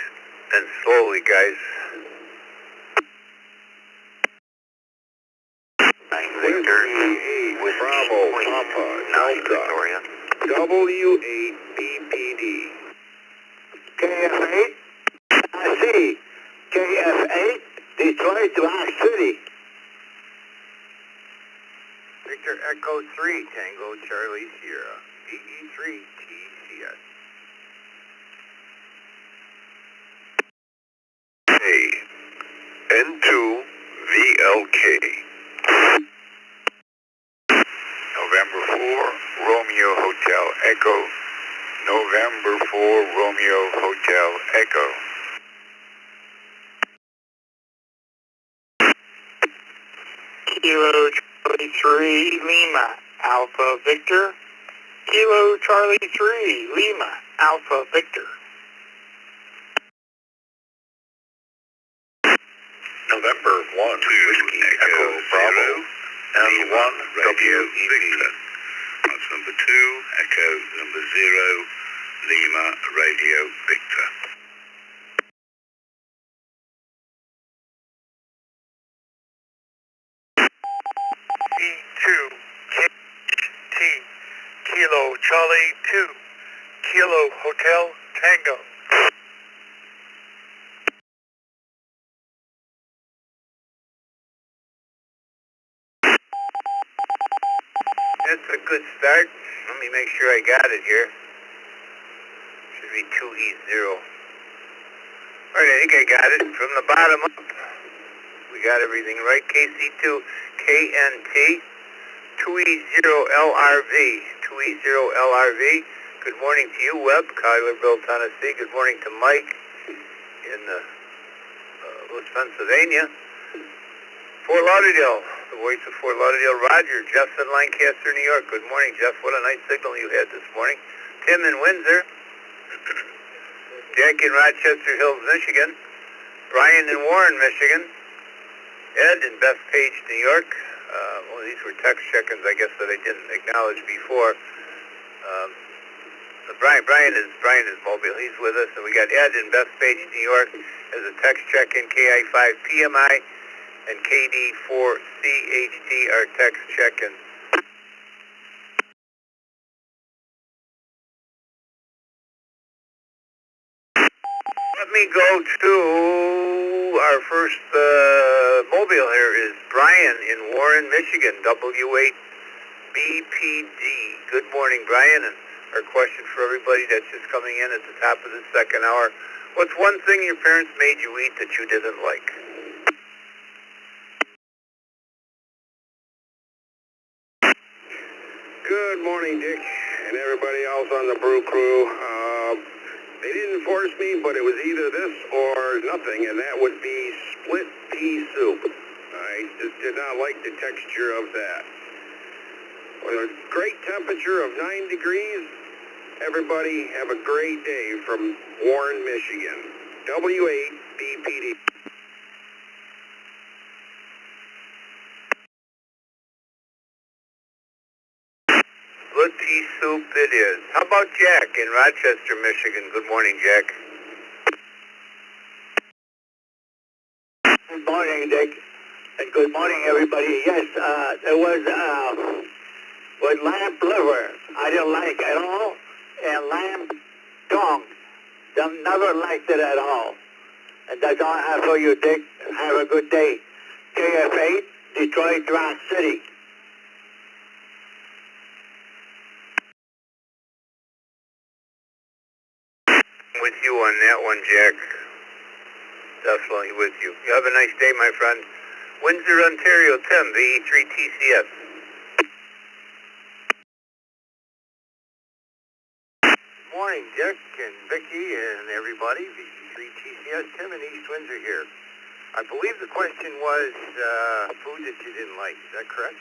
and slowly, guys. Victor, Bravo, Papa, Delta, W8BPD. KF8, I see. KF8, Detroit to our city. Victor Echo 3, Tango Charlie Sierra, VE3 TCS. N2 VLK. November 4, Romeo Hotel Echo. November 4, Romeo Hotel Echo. Kilo Charlie 3, Lima, Alpha Victor. Kilo Charlie 3, Lima, Alpha Victor. November 1, Whiskey Echo Bravo, and 1 Radio Victor. That's number 2, Echo number 0, Lima Radio Victor. E2, KT, Kilo Charlie 2, Kilo Hotel Tango. That's a good start. Let me make sure I got it here. Should be 2E0. All right, I think I got it. From the bottom up, we got everything right. KC2, KNT, 2E0LRV, 2E0LRV. Good morning to you, Webb, Collierville, Tennessee. Good morning to Mike in Louis, Pennsylvania. Fort Lauderdale, the voice of Fort Lauderdale, Roger. Jeff in Lancaster, New York. Good morning, Jeff. What a nice signal you had this morning. Tim in Windsor. Jack in Rochester Hills, Michigan. Brian in Warren, Michigan. Ed in Bethpage, New York. Well, these were text check-ins, I guess, that I didn't acknowledge before. Brian is mobile. He's with us. And we got Ed in Bethpage, New York as a text check-in, KI5PMI. And KD4CHT, our text check-in. Let me go to our first mobile here is Brian in Warren, Michigan, W8BPD. Good morning, Brian. And our question for everybody that's just coming in at the top of the second hour. What's one thing your parents made you eat that you didn't like? Good morning, Dick, and everybody else on the Brew crew. They didn't force me, but it was either this or nothing, and that would be split pea soup. I just did not like the texture of that. With a great temperature of 9 degrees, everybody have a great day from Warren, Michigan. W8BPD. Split pea soup it is. How about Jack in Rochester, Michigan? Good morning, Jack. Good morning, Dick. And good morning, everybody. Yes, there was lamb liver. I didn't like at all. And lamb tongue. Never liked it at all. And that's all I have for you, Dick. Have a good day. KF8, Detroit, Rock City. With you on that one, Jack. Definitely with you. You have a nice day, my friend. Windsor, Ontario, Tim, VE3TCS. Morning, Dick and Vicky and everybody. VE3TCS, Tim in East Windsor here. I believe the question was food that you didn't like. Is that correct?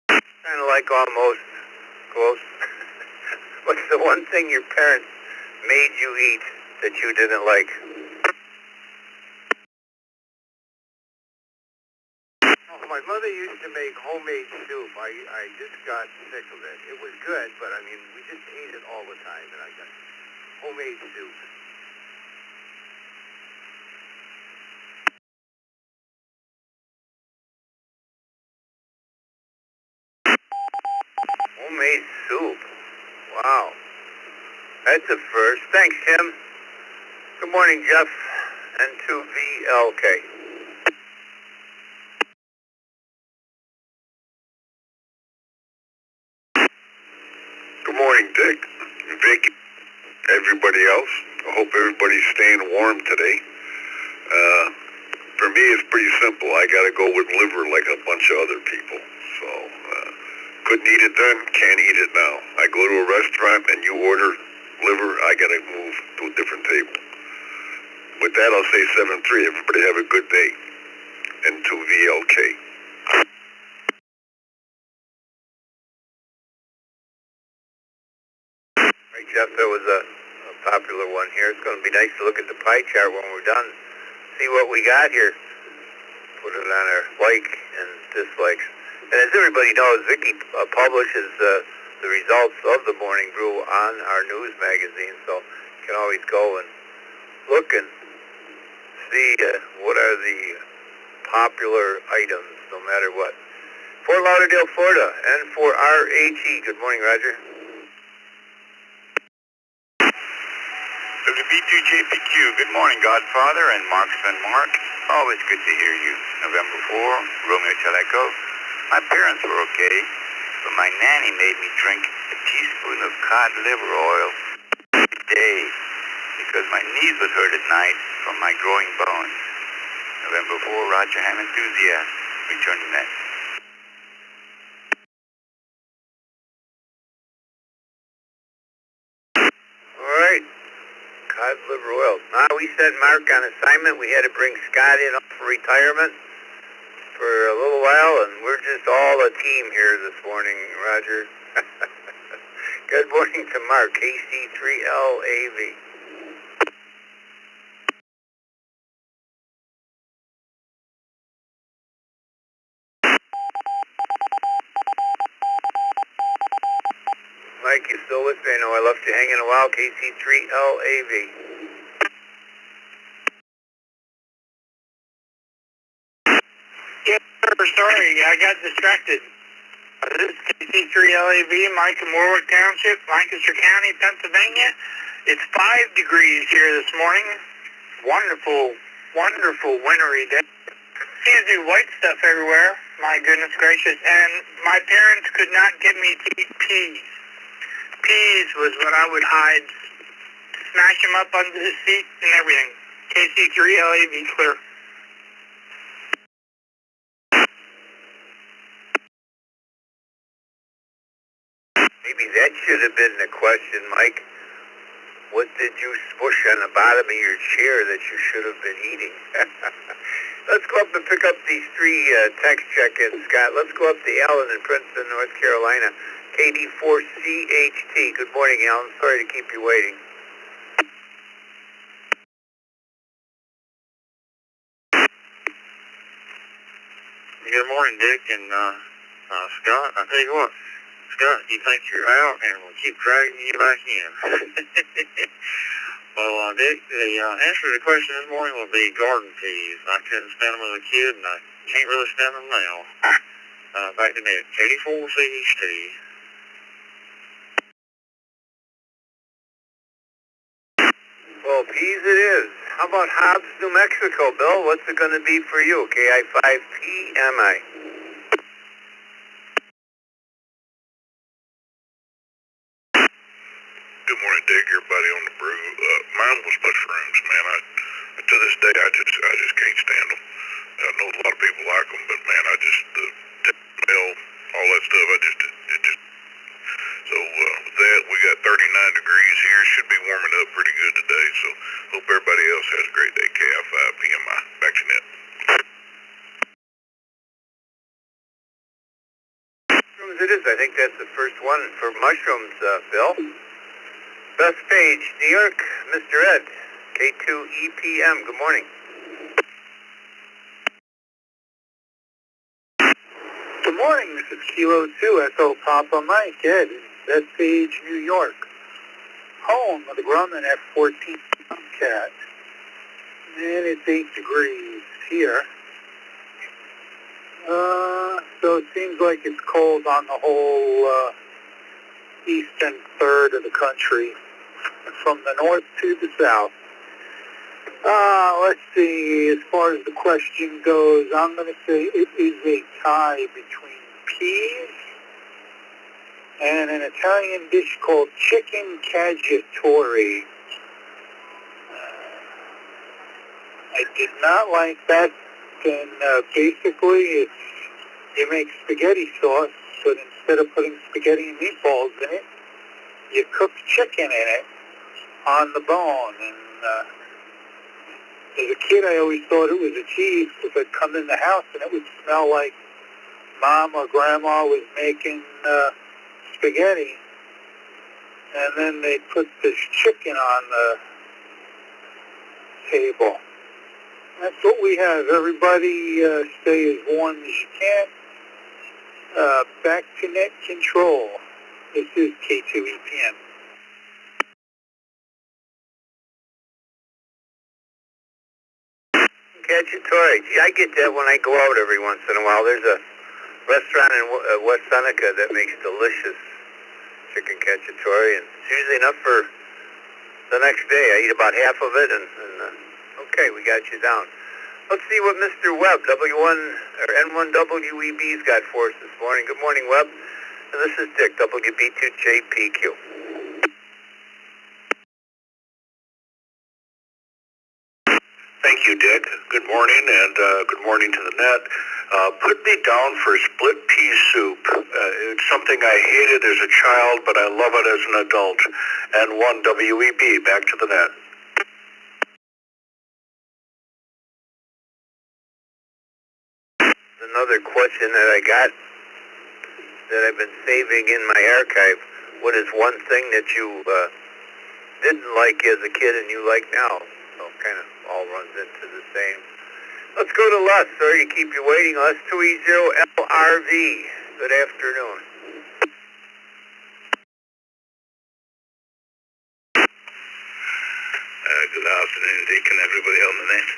Kind of like almost close. What's the one thing your parents made you eat that you didn't like? Oh, my mother used to make homemade soup. I just got sick of it. It was good, but I mean, we just ate it all the time, and I got homemade soup. Homemade soup. Wow. That's a first. Thanks, Tim. Good morning, Jeff. N2VLK. Good morning, Dick, Vic, everybody else. I hope everybody's staying warm today. For me, it's pretty simple. I got to go with liver like a bunch of other people. So, couldn't eat it then, can't eat it now. I go to a restaurant and you order liver, I got to move to a different table. With that, I'll say 7-3. Everybody have a good day. N2VLK. Right, Jeff, that was a popular one here. It's going to be nice to look at the pie chart when we're done. See what we got here. Put it on our like and dislikes. And as everybody knows, Vicky publishes the results of the Morning Brew on our news magazine, so you can always go and look and see what are the popular items, no matter what. Fort Lauderdale, Florida, N4RHE. Good morning, Roger. WB2JPQ, good morning, Godfather and Marksman Mark. Always good to hear you. November 4, Romeo Chaleco. My parents were okay, but my nanny made me drink a teaspoon of cod liver oil every day because my knees would hurt at night from my growing bones. November 4, Roger Ham Enthusiast. Return to net. All right. Cod liver oil. Now, we sent Mark on assignment. We had to bring Scott in for retirement for a little while, and we're just all a team here this morning, Roger. Good morning to Mark, KC3LAV. Mike, you still with me? I know I left you hanging a while, KC3LAV. Yeah, sorry, I got distracted. This is KC3LAV, Mike in Warwick Township, Lancaster County, Pennsylvania. It's 5 degrees here this morning. Wonderful, wonderful wintry day. Seems to be white stuff everywhere, my goodness gracious. And my parents could not get me to eat peas. Peas was what I would hide, smash them up under the seat and everything. KC3LAV clear. Maybe that should have been the question, Mike. What did you smush on the bottom of your chair that you should have been eating? Let's go up and pick up these three text check-ins, Scott. Let's go up to Alan in Princeton, North Carolina. KD4CHT. Good morning, Alan. Sorry to keep you waiting. Good morning, Dick and Scott. I tell you what, Scott, you think you're out, and we'll keep dragging you back in. Well, Dick, the answer to the question this morning will be garden peas. I couldn't stand them as a kid, and I can't really stand them now. Back to Nick, KD4CHT. Well, peas it is. How about Hobbs, New Mexico, Bill? What's it going to be for you? KI5PMI. Good morning, Dick. Everybody on the Brew. Mine was mushrooms, man. To this day, I just can't stand them. I know a lot of people like them, but man, I just the smell, all that stuff. So with that, we got 39 degrees here. Should be warming up pretty good today. So hope everybody else has a great day. KI5PMI. Back to net. Mushrooms it is. I think that's the first one for mushrooms, Bill. Best page, New York, Mr. Ed, K2EPM. Good morning. Good morning, this is Kilo 2, Echo Papa Mike, Ed, Bethpage, New York. Home of the Grumman F-14 Tomcat. And it's 8 degrees here. So it seems like it's cold on the whole eastern third of the country, from the north to the south. Let's see, as far as the question goes, I'm going to say it is a tie between peas and an Italian dish called chicken cacciatore. I did not like that, and basically you make spaghetti sauce, but instead of putting spaghetti and meatballs in it, you cook chicken in it on the bone. And as a kid, I always thought it was a cheese because I'd come in the house and it would smell like Mom or Grandma was making spaghetti. And then they'd put this chicken on the table. That's what we have. Everybody stay as warm as you can. Back to net control. This is K2EPM. Cacciatore. Gee, I get that when I go out every once in a while. There's a restaurant in West Seneca that makes delicious chicken cacciatore, and it's usually enough for the next day. I eat about half of it, and okay, we got you down. Let's see what Mr. Webb, W1 or N1WEB's got for us this morning. Good morning, Webb. And this is Dick, WB2JPQ. Thank you, Dick. Good morning, and good morning to the net. Put me down for split pea soup. It's something I hated as a child, but I love it as an adult. N1WEB, back to the net. Another question that I got that I've been saving in my archive. What is one thing that you didn't like as a kid and you like now? So kind of all runs into the same. Let's go to Les. Sorry to keep you waiting. Les 2E0LRV. Good afternoon. Good afternoon, Dick, and everybody on the net.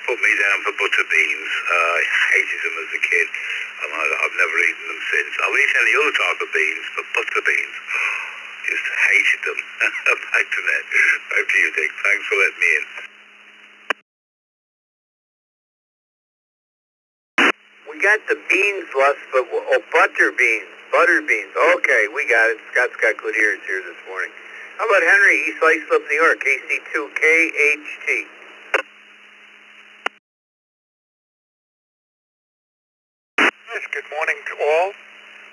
Put me down for butter beans. I hated them as a kid, and I've never eaten them since. I'll eat any other type of beans, but butter beans, just hated them. Back to that. Back to you, Dick. Thanks for letting me in. We got the beans, Les, but butter beans. Butter beans. Okay, we got it. Scott's got good ears here this morning. How about Henry, East Islip, New York, KC2KHT? Yes, good morning to all.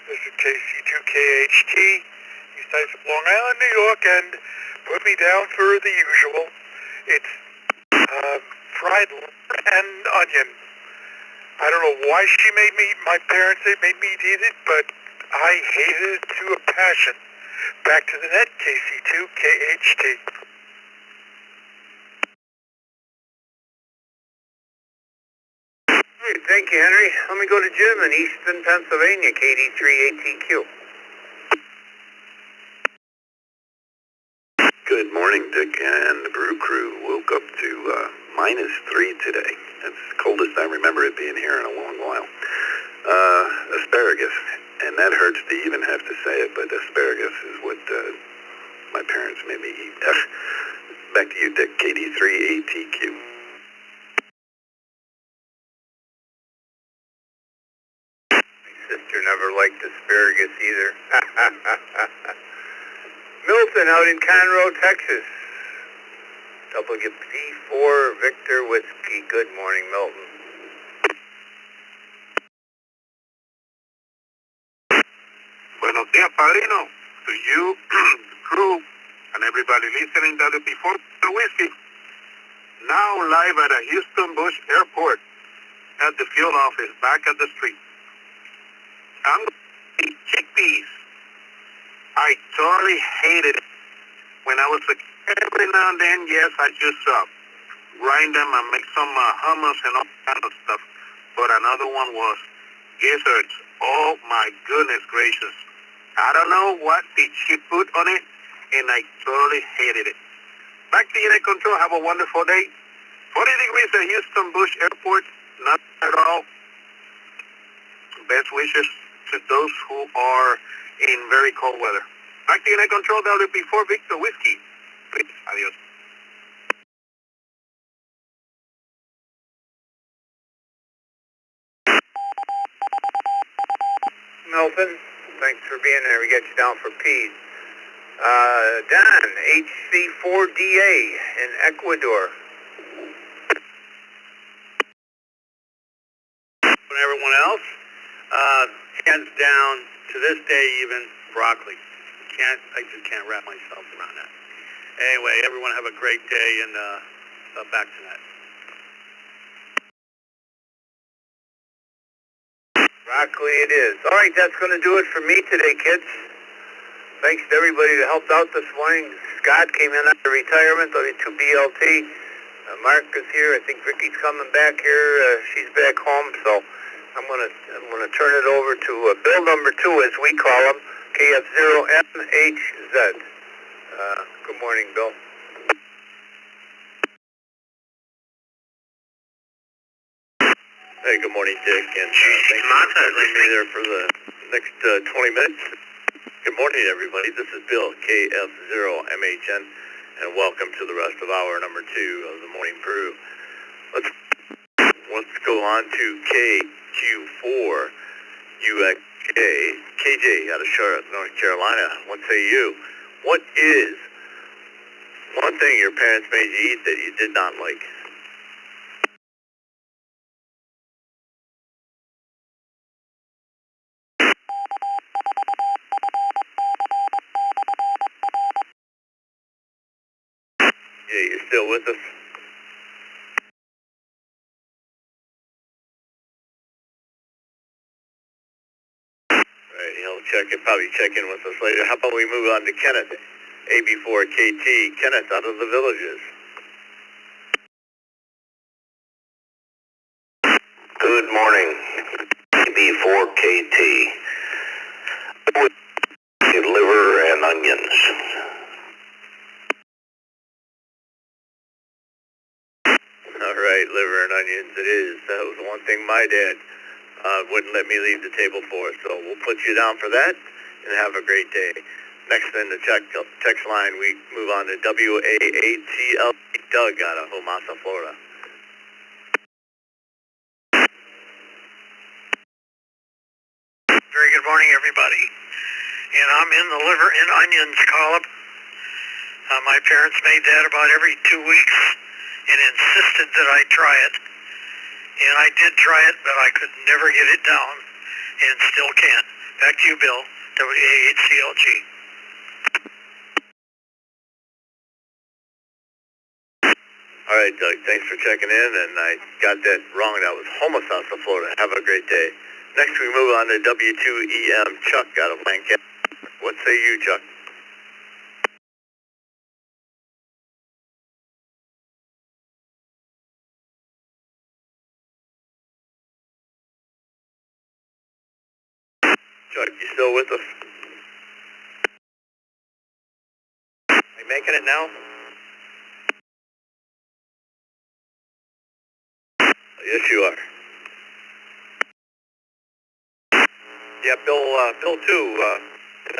This is KC2KHT, East Heights of Long Island, New York, and put me down for the usual. It's fried liver and onion. I don't know why she made me, my parents, they made me eat it, but I hated it to a passion. Back to the net, KC2KHT. Hey, thank you, Henry. Let me go to Jim in Easton, Pennsylvania, KD3ATQ. Good morning, Dick and the Brew crew. Woke up to -3 today. That's the coldest I remember it being here in a long while. Asparagus, and that hurts to even have to say it, but asparagus is what my parents made me eat. Back to you, Dick, KD3ATQ. Sister never liked asparagus either. Milton out in Conroe, Texas. WP4 Victor Whiskey. Good morning, Milton. Buenos días, Padrino. To you, crew, and everybody listening to WP4 Whiskey. Now live at a Houston Bush Airport at the field office back at the street. I'm going to eat chickpeas. I totally hated it. When I was a kid, every now and then, yes, I just grind them and make some hummus and all kind of stuff. But another one was gizzards. Oh my goodness gracious. I don't know what did she put on it, and I totally hated it. Back to Unit Control. Have a wonderful day. 40 degrees at Houston Bush Airport. Not at all. Best wishes to those who are in very cold weather. Back to Unit Control, WP4 Victor Whiskey. Please, adios. Milton, thanks for being there. We got you down for peas. Don, HC4DA in Ecuador. And everyone else, hands down, to this day even, broccoli. I just can't wrap myself around that. Anyway, everyone have a great day, and back to that. Broccoli it is. All right, that's going to do it for me today, kids. Thanks to everybody that helped out this morning. Scott came in after retirement, W2BLT. Mark is here. I think Vicky's coming back here. She's back home, so I'm gonna turn it over to bill number 2, as we call him, KF0MHZ. Good morning, Bill. Hey, good morning, Dick, and thanks for bringing me there for the next 20 minutes. Good morning, everybody. This is Bill, KF0MHN, and welcome to the rest of hour number 2 of the Morning Brew. Let's go on to KQ4UXK. KJ out of Charlotte, North Carolina. What say you? What is one thing your parents made you eat that you did not like? Yeah, you're still with us? Right, he'll probably check in with us later. How about we move on to Kenneth, AB4KT. Kenneth out of the Villages. Good morning, AB4KT. Liver and onions. All right, liver and onions it is. That was one thing my dad wouldn't let me leave the table for, so we'll put you down for that, and have a great day. Next in the text line, we move on to WAATL Doug out of Homasa, Florida. Very good morning, everybody. And I'm in the liver and onions column. My parents made that about every 2 weeks and insisted that I try it. And I did try it, but I could never get it down, and still can't. Back to you, Bill. WA8CLG. All right, Doug, thanks for checking in, and I got that wrong. That was Homosassa, Florida. Have a great day. Next, we move on to W2EM Chuck out of Lancaster. What say you, Chuck? Chuck, you still with us? Are you making it now? Yes, you are. Yeah, Bill too, and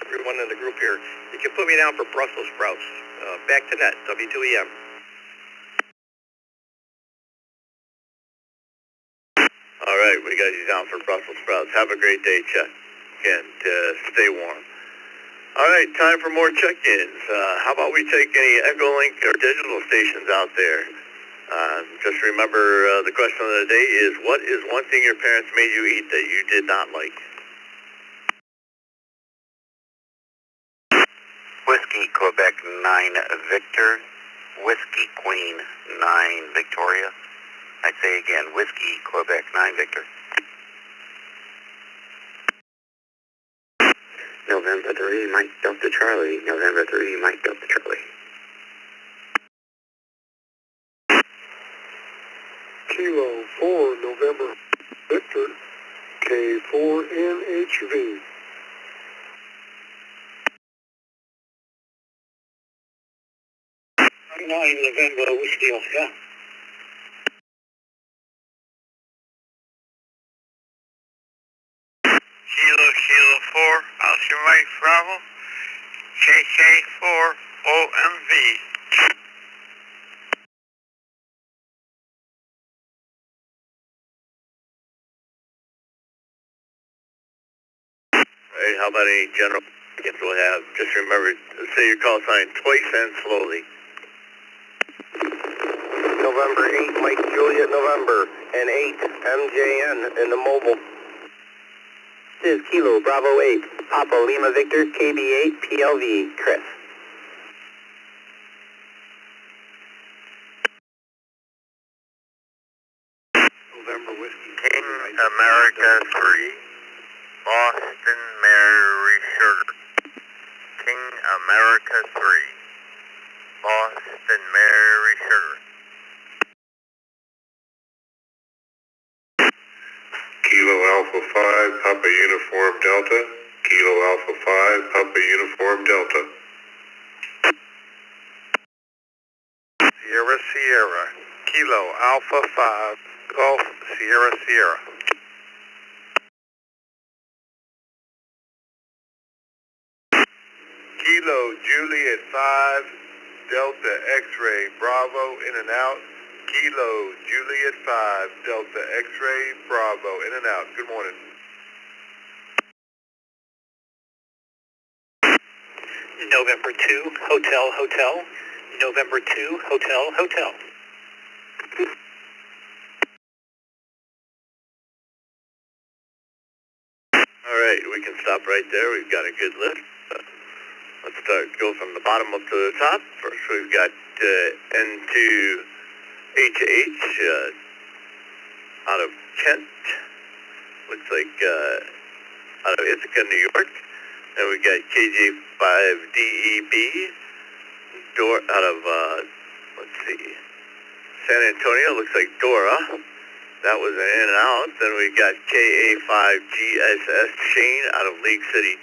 everyone in the group here. You can put me down for Brussels sprouts. Back to net, W2EM. All right, we got you down for Brussels sprouts. Have a great day, Chuck, and stay warm. All right, time for more check-ins. How about we take any Echolink or digital stations out there? Just remember the question of the day is, what is one thing your parents made you eat that you did not like? Whiskey Quebec 9 Victor, Whiskey Queen 9 Victoria. I say again, Whiskey Quebec 9 Victor. November 3, Mike Delta Charlie. November 3, Mike Delta Charlie. Kilo 4, November Victor, K4NHV. November Whiskey Oscar. Kilo 4, Oscar Mike Bravo, KK4 OMV. All right, how about any general questions we'll have? Just remember, say your call sign twice and slowly. November 8, Mike Juliet November, and 8 MJN in the mobile. This is Kilo Bravo 8, Papa Lima Victor, KB8 PLV, Chris. November Whiskey. King America 3, Boston Mary Sugar. King America 3, Boston Mary Sugar. Kilo Alpha 5, Papa Uniform Delta. Kilo Alpha 5, Papa Uniform Delta. Sierra Sierra, Kilo Alpha 5, Golf Sierra Sierra. Kilo Juliet 5, Delta X-Ray Bravo in and out. Kilo Juliet 5, Delta X-Ray Bravo in and out. Good morning. November 2, Hotel Hotel. November 2, Hotel Hotel. All right, we can stop right there. We've got a good list. Let's go from the bottom up to the top. First, we've got N2HH out of Kent. Looks like out of Ithaca, New York. And we got KJ5DEB out of, let's see, San Antonio. Looks like Dora. That was an in and out. Then we got KA5GSS Shane out of League City,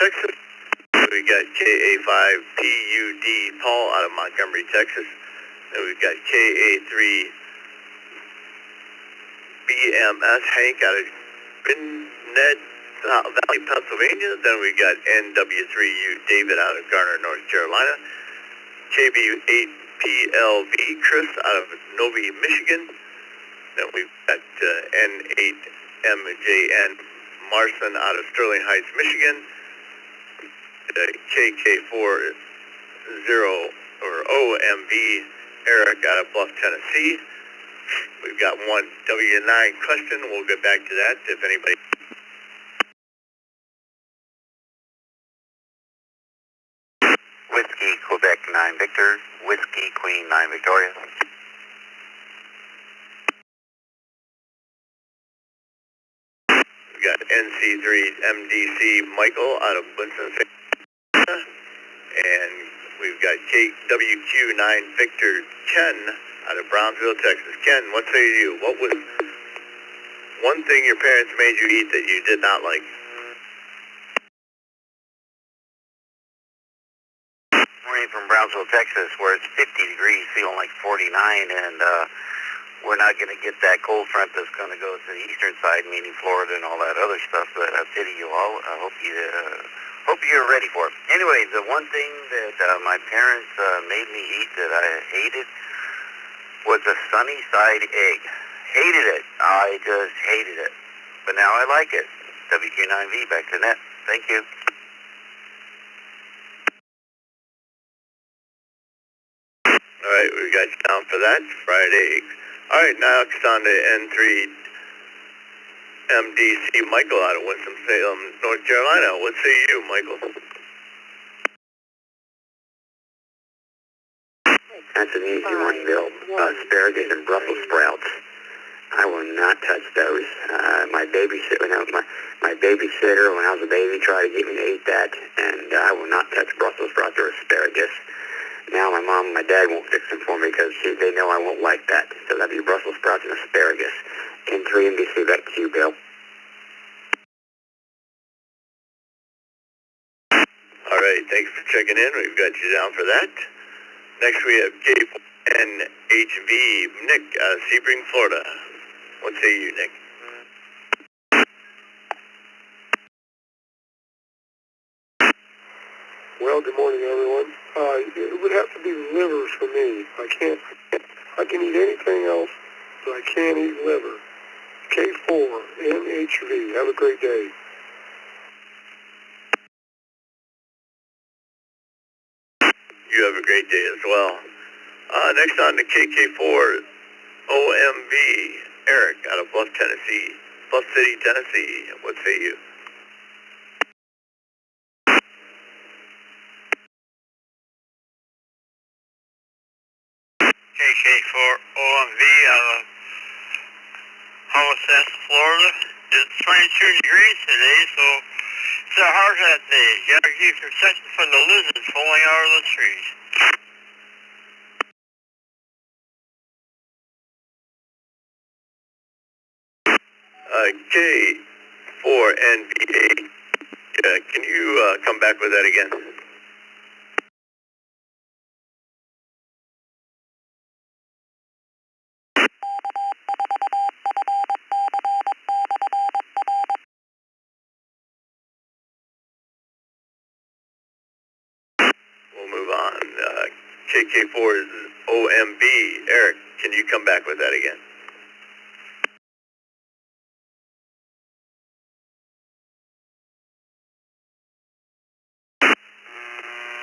Texas. We got KA5PUD Paul out of Montgomery, Texas. And we've got KA3BMS Hank out of Binnett Valley, Pennsylvania. Then we got NW3U David out of Garner, North Carolina. KB8PLV Chris out of Novi, Michigan. Then we've got N8MJN Marson out of Sterling Heights, Michigan. KK40 or OMV Eric out of Bluff, Tennessee. We've got one W9 question. We'll get back to that if anybody 9 Victor, Whiskey Queen 9 Victoria. We got NC3 MDC Michael out of Winston-Salem. And we've got KWQ9 Victor Ken out of Brownsville, Texas. Ken, what say you? What was one thing your parents made you eat that you did not like? Morning from Brownsville, Texas, where it's 50 degrees, feeling like 49, and we're not going to get that cold front that's going to go to the eastern side, meaning Florida and all that other stuff. But I pity you all. I hope you're ready for it. Anyway, the one thing that my parents made me eat that I hated was a sunny side egg. Hated it. I just hated it. But now I like it. WQ9V, back to net. Thank you. All right, we got you down for that. Fried eggs. All right, now it's on to N3 MDC Michael out of Winston-Salem, North Carolina. What say you, Michael? That's an easy one, Bill. Asparagus and Brussels sprouts. I will not touch those. My babysitter, when I was a baby, tried to get me to eat that, and I will not touch Brussels sprouts or asparagus. Now my mom and my dad won't fix them for me because they know I won't like that. So that'd be Brussels sprouts and asparagus. N3 NBC, back to you, Bill. All right, thanks for checking in. We've got you down for that. Next we have KNHV Nick out of Sebring, Florida. What say you, Nick? Well, good morning, everyone. It would have to be liver for me. I can eat anything else, but I can't eat liver. K4, NHV. Have a great day. You have a great day as well. Next on to KK4 OMV, Eric out of Bluff City, Tennessee. What say you? KK4 OMV out of Homestead, Florida. It's 22 degrees today, so it's a hard hat day. You gotta keep protected from the lizards falling out of the trees. K4NPA. Can you come back with that again? We'll move on. KK4 is OMB. Eric, can you come back with that again?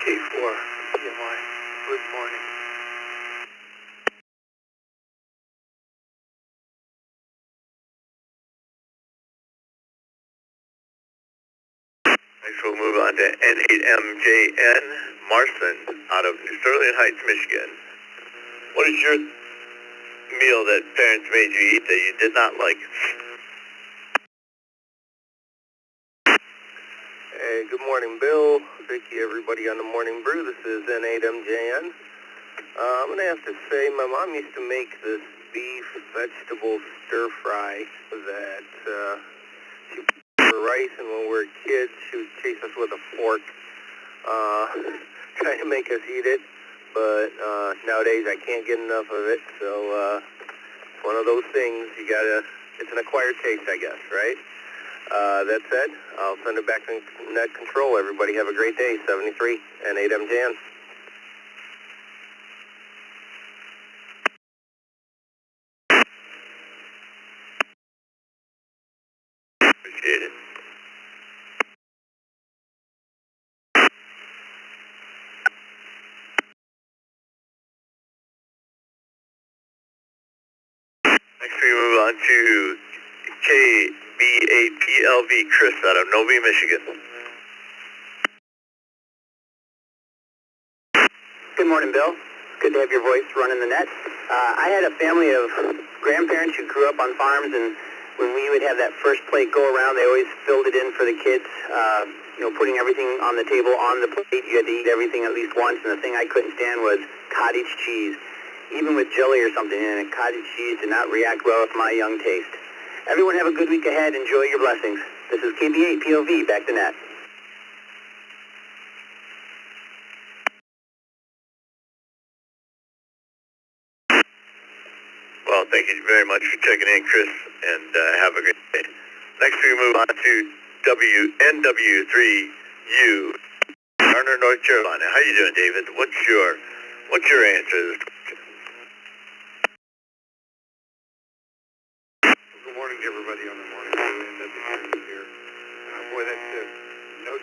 K4, PMI. Good morning. Next we'll move on to N8MJN Marson out of New Sterling Heights, Michigan. What is your meal that parents made you eat that you did not like? Hey, good morning, Bill, Vicky, everybody on the Morning Brew. This is N8MJN. I'm going to have to say my mom used to make this beef vegetable stir fry that she put in her rice, and when we were kids, she would chase us with a fork, trying to make us eat it. But nowadays I can't get enough of it, so it's one of those things it's an acquired taste, I guess, right? That said, I'll send it back to net control. Everybody have a great day. 73 and 8MJN. Appreciate it. Next we move on to KBAPLV Chris out of Novi, Michigan. Good morning, Bill. Good to have your voice running the net. I had a family of grandparents who grew up on farms, and when we would have that first plate go around, they always filled it in for the kids, putting everything on the table on the plate. You had to eat everything at least once, and the thing I couldn't stand was cottage cheese. Even with jelly or something in it, cottage cheese did not react well with my young taste. Everyone have a good week ahead. Enjoy your blessings. This is KB8 POV, back to net. Well, thank you very much for checking in, Chris, and have a great day. Next, we move on to WNW3U, Garner, North Carolina. How you doing, David? What's your answer to this question? Good morning to everybody on the morning show. Here. Boy, that's no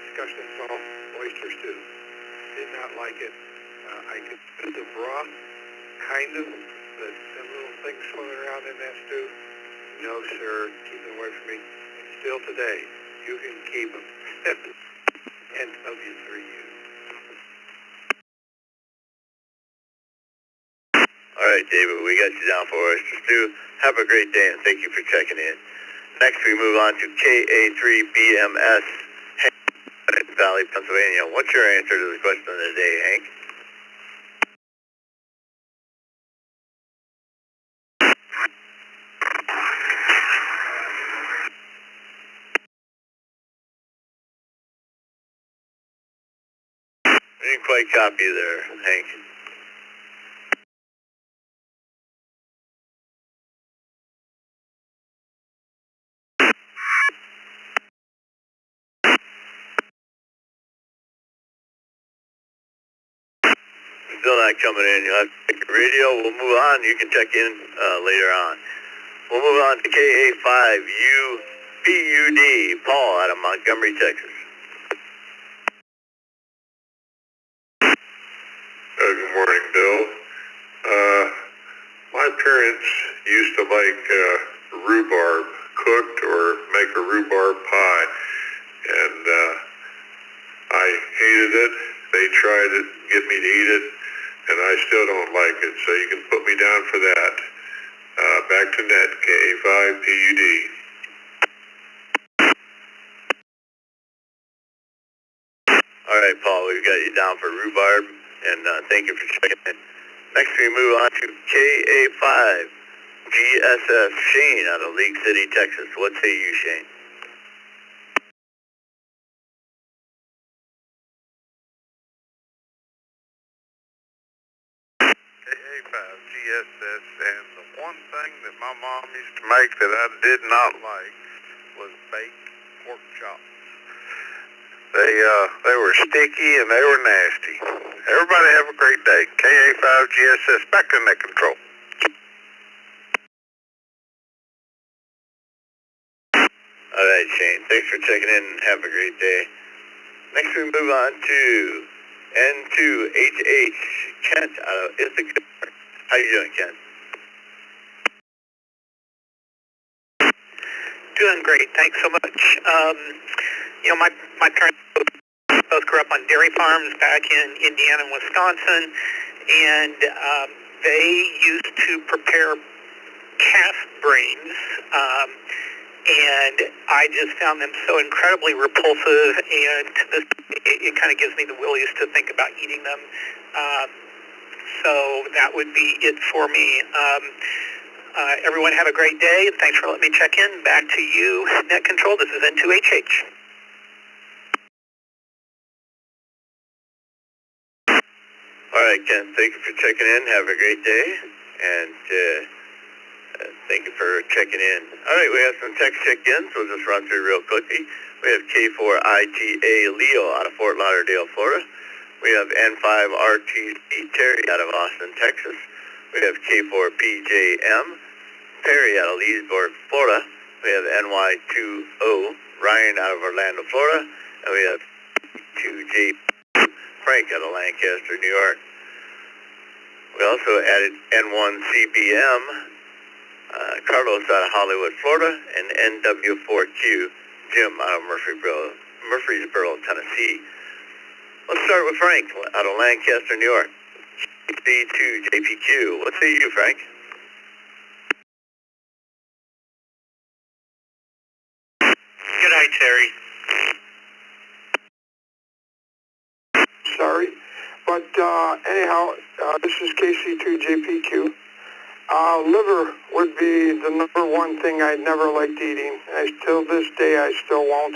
discussion at all. Oyster stew. Did not like it. I could put the broth, kind of, but the little things swimming around in that stew. No, sir. Keep them away from me. And still today, you can keep them. NW3U. All right, David, we got you down for oyster stew. Have a great day, and thank you for checking in. Next, we move on to KA3BMS, Hank, Valley, Pennsylvania. What's your answer to the question of the day, Hank? I didn't quite copy you there, Hank. Still not coming in. You'll have to check your radio. We'll move on. You can check in later on. We'll move on to KA5UBUD, Paul out of Montgomery, Texas. Good morning, Bill. My parents used to like rhubarb cooked or make a rhubarb pie, and I hated it. They tried it, get me to eat it, and I still don't like it, so you can put me down for that. Back to net, KA5PUD. All right, Paul, we've got you down for rhubarb, and thank you for checking in. Next, we move on to KA5GSF, Shane out of League City, Texas. What say you, Shane? KA5GSS, and the one thing that my mom used to make that I did not like was baked pork chops. They were sticky and they were nasty. Everybody have a great day. KA5GSS, back to net control. All right, Shane. Thanks for checking in and have a great day. Next, we move on to N2HH, Kent out of Ithaca. How you doing, Kent? Doing great. Thanks so much. My parents both grew up on dairy farms back in Indiana and Wisconsin, and they used to prepare calf brains, and I just found them so incredibly repulsive, and to this, it kind of gives me the willies to think about eating them. So that would be it for me. Everyone have a great day, and thanks for letting me check in. Back to you, Net Control. This is N2HH. All right, Ken, thank you for checking in. Have a great day, and thank you for checking in. All right, we have some text check-ins. We'll just run through real quickly. We have K4ITA Leo out of Fort Lauderdale, Florida. We have N5RTC Terry out of Austin, Texas. We have K4PJM Perry out of Leesburg, Florida. We have NY20 Ryan out of Orlando, Florida. And we have 2J Frank out of Lancaster, New York. We also added N1CBM Carlos out of Hollywood, Florida, and NW4Q Jim out of Murfreesboro, Tennessee. Let's start with Frank out of Lancaster, New York. C2 JPQ. What say you, Frank? Good night, Terry. Sorry. But anyhow, this is KC2JPQ. Liver would be the number one thing I'd never liked eating. Till this day, I still won't.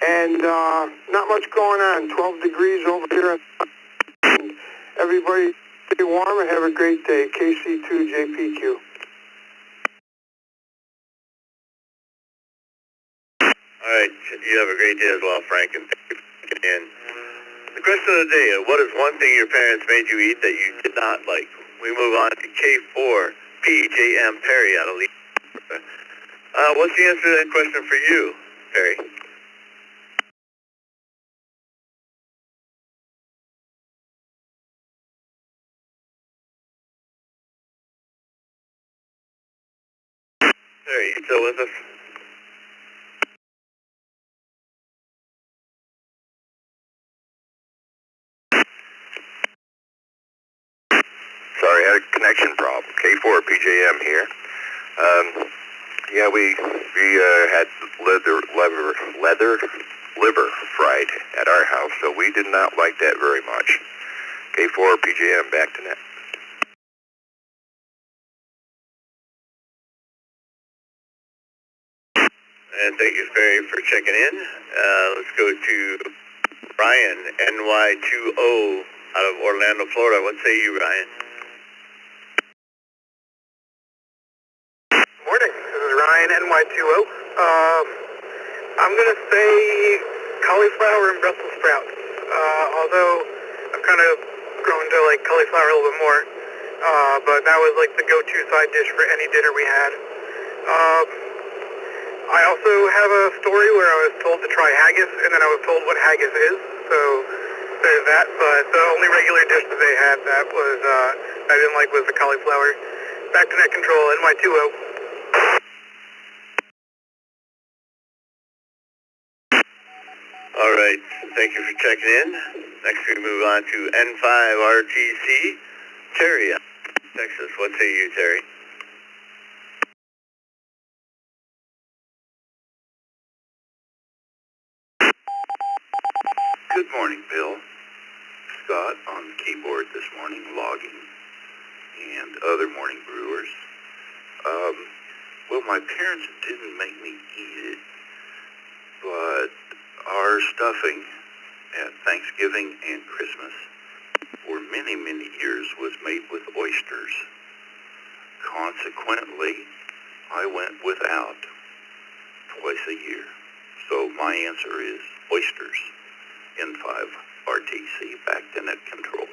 And not much going on. 12 degrees over here. And everybody stay warm and have a great day. KC2JPQ. All right, you have a great day as well, Frank, and thank you for getting in. The question of the day, what is one thing your parents made you eat that you did not like? We move on to K4PJM Perry out of Lee. What's the answer to that question for you, Perry? Perry, you still with us? Sorry, I had a connection problem. K4 PJM here. Yeah, we had leather liver fried at our house, so we did not like that very much. K4 PJM, back to net. And thank you, Perry, for checking in. Let's go to Ryan, NY20 out of Orlando, Florida. What say you, Ryan? Morning, this is Ryan, NY20. I'm going to say cauliflower and Brussels sprouts. Although I've kind of grown to like cauliflower a little bit more. But that was like the go-to side dish for any dinner we had. I also have a story where I was told to try haggis, and then I was told what haggis is. So there's that. But the only regular dish that they had that was I didn't like was the cauliflower. Back to net control, NY20. All right, thank you for checking in. Next we move on to N5RTC, Terry, Texas. What say you, Terry? Good morning, Bill. Scott on the keyboard this morning, logging, and other morning brewers. Well, my parents didn't make me eat it, but our stuffing at Thanksgiving and Christmas for many, many years was made with oysters. Consequently, I went without twice a year. So my answer is oysters. N5RTC, back to net control.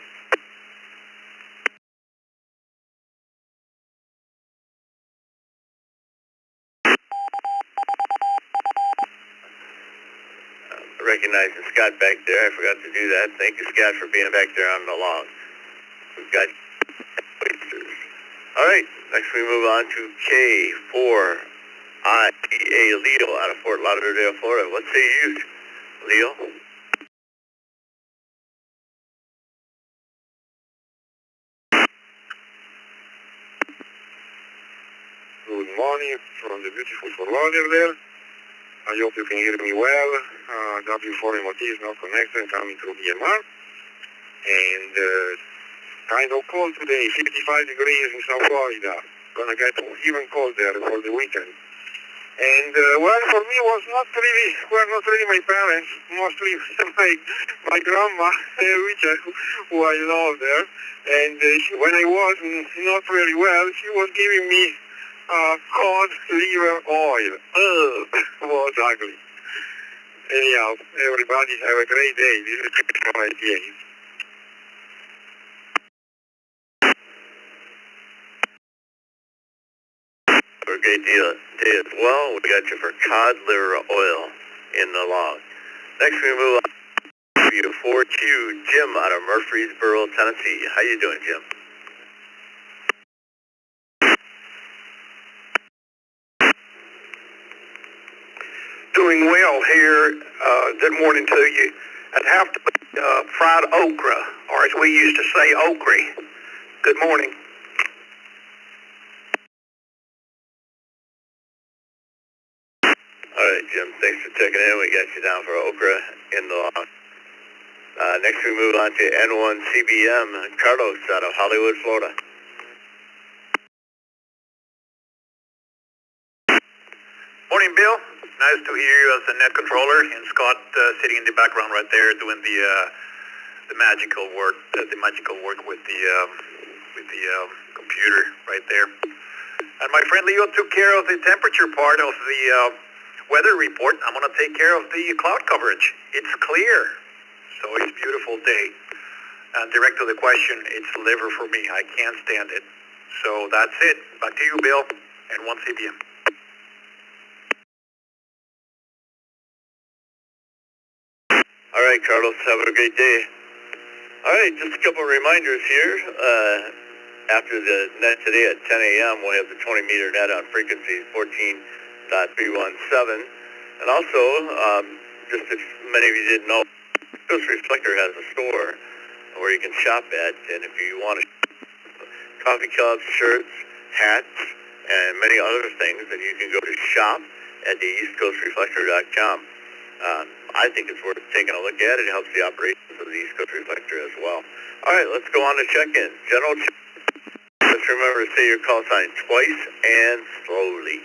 Recognizing Scott back there, I forgot to do that. Thank you, Scott, for being back there on the log. We've got oysters. All right, next we move on to K4IPA Leo out of Fort Lauderdale, Florida. What say you, Leo? Good morning from the beautiful Fort Lauderdale. I hope you can hear me well. W4MOT is not connected, coming through BMR. And kind of cold today, 55 degrees in South Florida. Gonna get even colder for the weekend. And well, for me were not really my parents, mostly my grandma, who I love there. And when I was not really well, she was giving me cod liver oil. Ugh, was ugly. Anyhow, everybody have a great day. This is my idea. For a great day as well. We got you for cod liver oil in the log. Next we move on to 4Q Jim out of Murfreesboro, Tennessee. How you doing, Jim? Doing well here. Good morning to you. I'd have to be fried okra, or as we used to say, okra. Good morning. All right, Jim, thanks for checking in. We got you down for okra in the loft. Next we move on to N1CBM, Carlos out of Hollywood, Florida. Morning, Bill. Nice to hear you as the net controller, and Scott sitting in the background right there doing the magical work, with the computer right there. And my friend Leo took care of the temperature part of the weather report. I'm going to take care of the cloud coverage. It's clear, so it's a beautiful day. And direct to the question, it's liver for me. I can't stand it. So that's it. Back to you, Bill, and 1CBM. All right, Carlos, have a great day. All right, just a couple of reminders here. After the net today at 10 a.m., we'll have the 20-meter net on frequency 14.317. And also, just if many of you didn't know, Ghost Reflector has a store where you can shop at, and if you want coffee cups, shirts, hats, and many other things, then you can go to shop at the eastcoastreflector.com. I think it's worth taking a look at. It helps the operations of the East Coast Reflector as well. All right, let's go on to check-in. General check. Let's remember to say your call sign twice and slowly.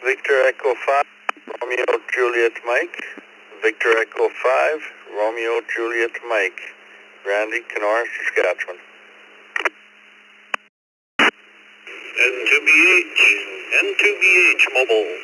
Victor Echo 5, Romeo Juliet Mike. Victor Echo 5, Romeo Juliet Mike. Randy, Kenora, Saskatchewan. N2BH Mobile.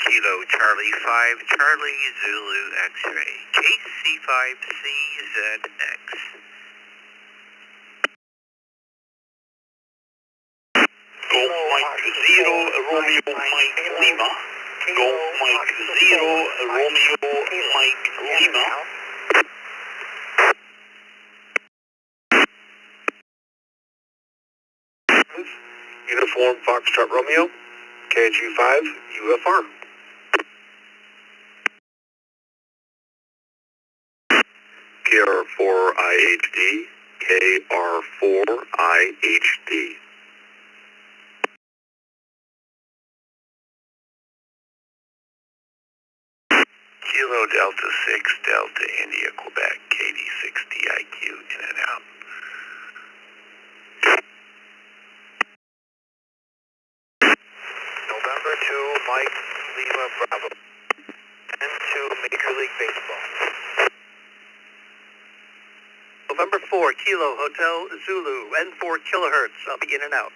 Kilo Charlie 5, Charlie Zulu X-ray, KC5CZX. Golf Mike 0, Romeo Mike Lima. Golf Mike 0, Romeo Mike Lima. Uniform Foxtrot Romeo, KG5, UFR. KR4IHD, KR4IHD. Kilo Delta 6, Delta India, Quebec, KD6DIQ, in and out. November 2, Mike Lima Bravo. 10-2 Major League Baseball. November 4, Kilo Hotel Zulu, N4 kilohertz. I'll be in and out.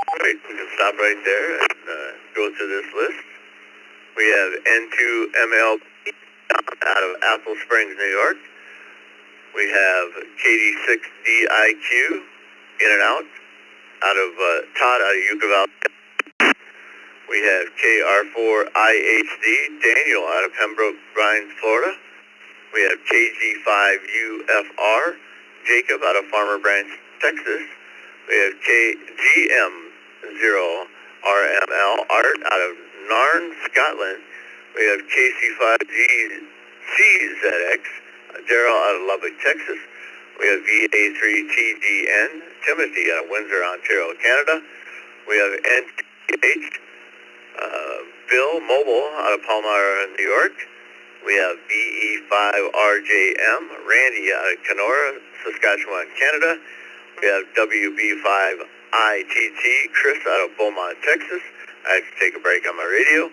All right, we can stop right there and go through this list. We have N2ML out of Apple Springs, New York. We have KD6DIQ in and out of Todd out of Yucca Valley. We have KR4IHD Daniel out of Pembroke Pines, Florida. We have KG5UFR Jacob out of Farmer Branch, Texas. We have KGM0RML Art out of Narn, Scotland. We have KC5GCZX Daryl out of Lubbock, Texas. We have VA3TGN Timothy out of Windsor, Ontario, Canada. We have NTH Bill Mobile out of Palmyra, New York. We have BE5RJM Randy out of Kenora, Saskatchewan, Canada. We have WB5ITT Chris out of Beaumont, Texas. I have to take a break on my radio.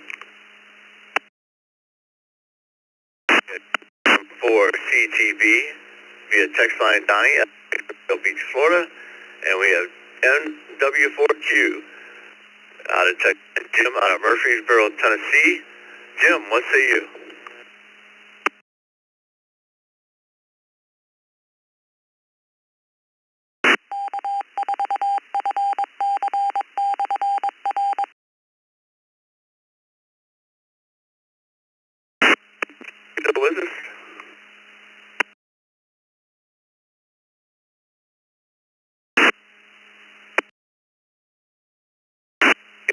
For CTB via text line Donnie out of Beach, Florida. And we have NW4Q out of Texas. Jim out of Murfreesboro, Tennessee. Jim, what say you?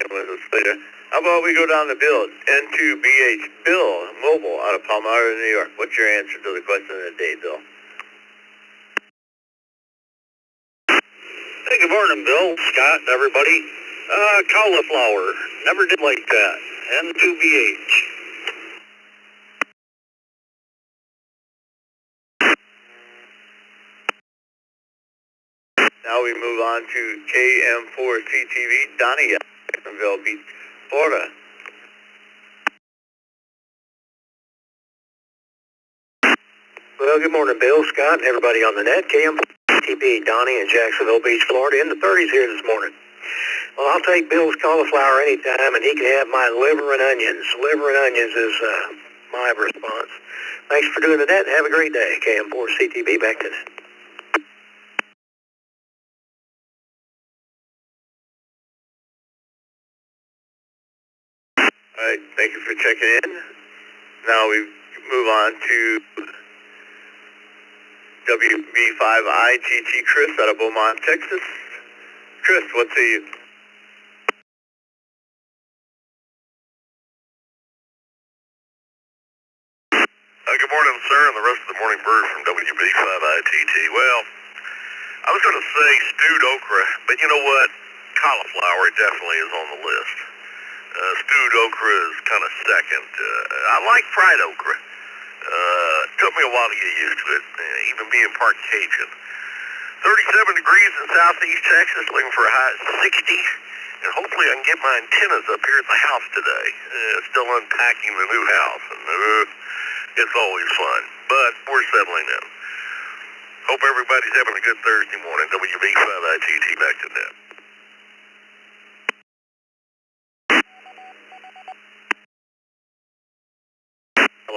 with us later. How about we go down the Bill, N2BH, Bill Mobile out of Palmyra, New York. What's your answer to the question of the day, Bill? Hey, good morning, Bill, Scott, everybody. Cauliflower. Never did like that. N2BH. Now we move on to KM4CTV, Donnie, from Vale Beach, Florida. Well, good morning, Bill, Scott, and everybody on the net. KM4CTV, Donnie in Jacksonville Beach, Florida, in the 30s here this morning. Well, I'll take Bill's cauliflower anytime, and he can have my liver and onions. Liver and onions is my response. Thanks for doing the net, and have a great day. KM4CTV, back to net. All right, thank you for checking in. Now we move on to WB5ITT Chris out of Beaumont, Texas. Chris, what say you? Good morning, sir, and the rest of the morning bird from WB5ITT. Well, I was going to say stewed okra, but you know what? Cauliflower definitely is on the list. Stewed okra is kind of second. I like fried okra. Took me a while to get used to it, even being part Cajun. 37 degrees in southeast Texas, looking for a high at 60. And hopefully I can get my antennas up here at the house today. Still unpacking the new house, and it's always fun. But we're settling in. Hope everybody's having a good Thursday morning. WB5ITT, back to net.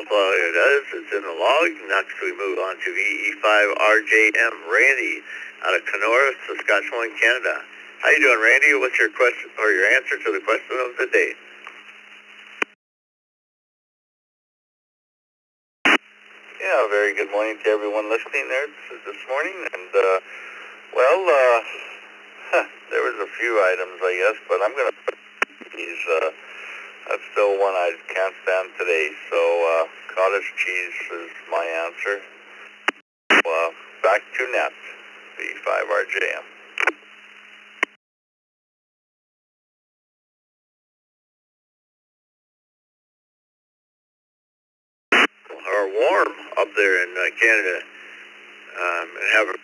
Here it is. It's in the log. Next we move on to EE5RJM Randy out of Kenora, Saskatchewan, Canada. How you doing, Randy? What's your question or your answer to the question of the day? Yeah, very good morning to everyone listening there this morning. And, there was a few items, I guess, but I'm going to put these, that's still one I can't stand today. So, cottage cheese is my answer. Back to net, V5RJM. Or warm up there in Canada. And have a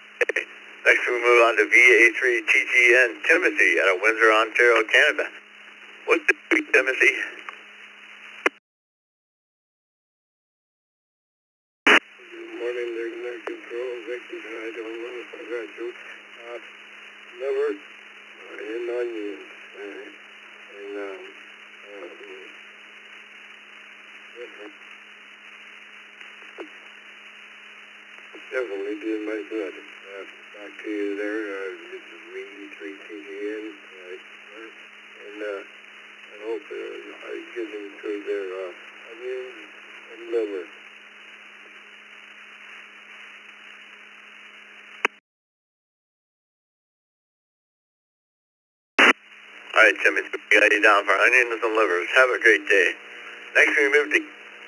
next we move on to VA3TGN Timothy out of Windsor, Ontario, Canada. What's the week, Timothy? Good morning, there's no control. Victor, I don't know if I got you. Liver and onions. Definitely did my good. Back to you there. This is VE3TGN. And I hope I get them through their onions and liver. All right, Timothy, we got you down for onions and livers. Have a great day. Next, we move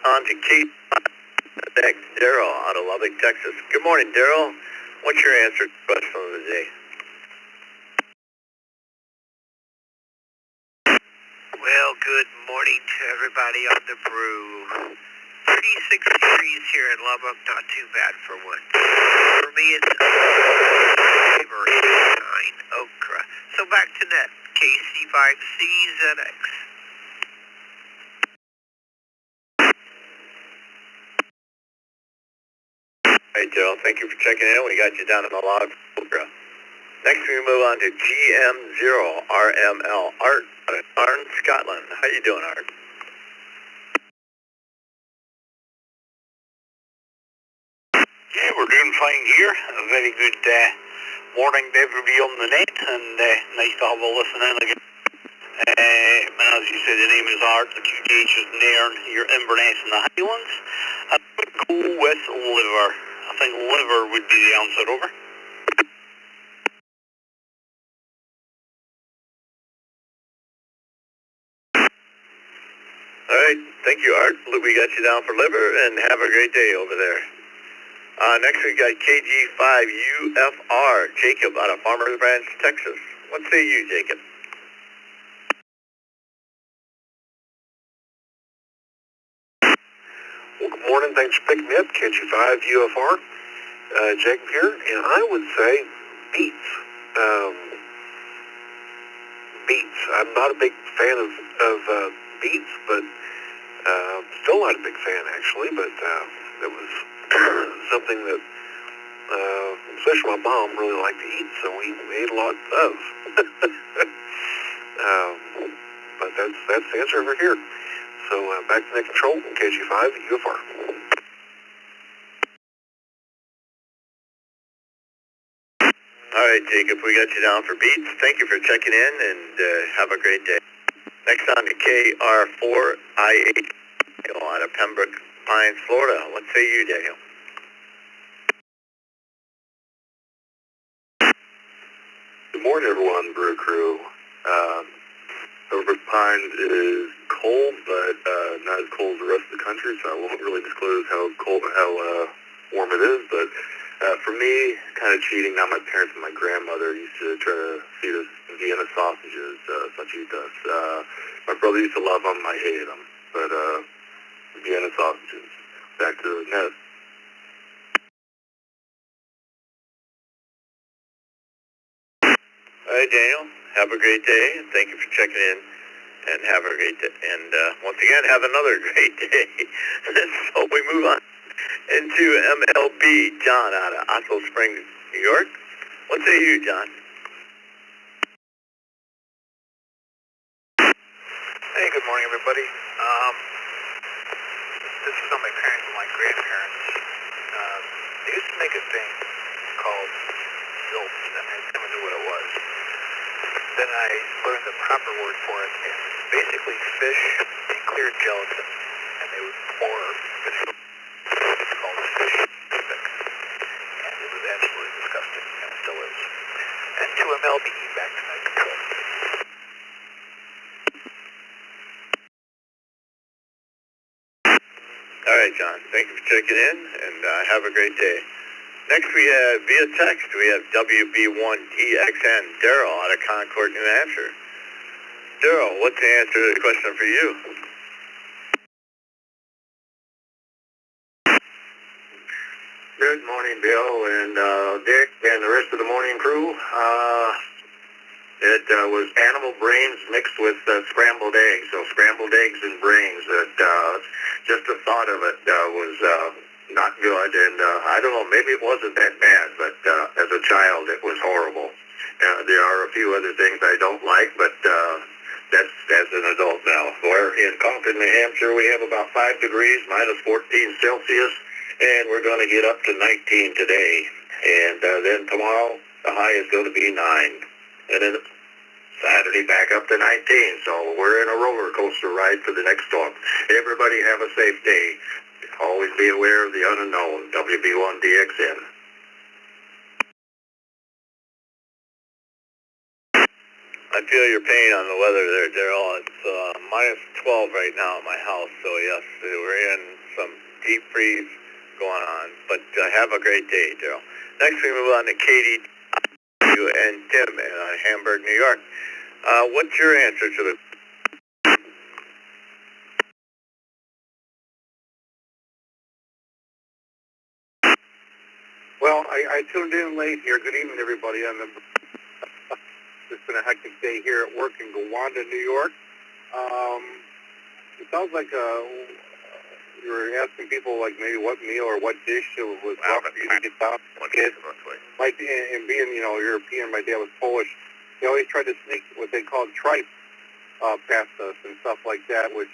on to Kate Daryl out of Lubbock, Texas. Good morning, Daryl. What's your answer to the question of the day? Well, good morning to everybody on the Brew. 36 degrees here in Lubbock, not too bad for one. For me, it's favorite okra. So back to net, KC5CZX. Hey, Daryl, thank you for checking in. We got you down in the log for okra. Next, we move on to GM0RML, Art out of Arn, Scotland. How you doing, Art? Yeah, we're doing fine here. A very good morning to everybody on the net, and nice to have a listen in again. As you said, the name is Art, the QTH is Nairn, you're Inverness in the Highlands. I would go with liver. I think liver would be the answer, over. Thank you, Art. We got you down for liver, and have a great day over there. Next we got KG5UFR, Jacob out of Farmers Branch, Texas. What say you, Jacob? Well, good morning. Thanks for picking me up, KG5UFR. Jacob here, and I would say beets. Beets. I'm not a big fan of beets, but still not a big fan, actually, but it was something that especially my mom really liked to eat, so we ate a lot of. But that's the answer over here. So back to net control, KG5UFR. All right, Jacob, we got you down for beats. Thank you for checking in, and have a great day. Next on to KR4IH out of Pembroke Pines, Florida. What say you, Daniel? Good morning, everyone, Brew Crew. Pembroke Pines is cold, but not as cold as the rest of the country, so I won't really disclose how warm it is, but for me, kind of cheating. Now my parents and my grandmother used to try to feed us Vienna sausages, fajitas. My brother used to love them, I hated them, but Vienna sausages. Back to the net. All right, Daniel, have a great day, and thank you for checking in, and have a great day. And once again, have another great day. So we move on into MLB, John out of Otto Springs, New York. What say you, John? Hey, good morning, everybody. This is on my parents and my grandparents. They used to make a thing called zilch, and I never knew what it was. Then I learned the proper word for it, and it's basically fish in clear gelatin, and they would pour fish. It's called fish stick, and it was absolutely disgusting, and it still is. And to MLB, back to night control. All right, John. Thank you for checking in, and have a great day. Next, we have via text. We have WB1DXN Daryl out of Concord, New Hampshire. Daryl, what's the answer to the question for you? Good morning, Bill and Dick and the rest of the morning crew. It was animal brains mixed with scrambled eggs, so scrambled eggs and brains. Just the thought of it was not good, and I don't know, maybe it wasn't that bad, but as a child it was horrible. There are a few other things I don't like, but that's as an adult now. We're in Concord, New Hampshire. We have about 5 degrees, minus 14 Celsius, and we're going to get up to 19 today. And then tomorrow, the high is going to be 9. And then Saturday back up to 19. So we're in a roller coaster ride for the next storm. Everybody have a safe day. Always be aware of the unknown. WB1DXN. I feel your pain on the weather there, Daryl. It's minus 12 right now at my house, so yes, we're in some deep freeze going on. But have a great day, Daryl. Next, we move on to Katie and Tim in Hamburg, New York. What's your answer to the... Well, I tuned in late here. Good evening, everybody. It's been a hectic day here at work in Gowanda, New York. It sounds like you were asking people like maybe what meal or what dish was rough for you to get down. And being, European, my dad was Polish. They always tried to sneak what they called tripe past us and stuff like that, which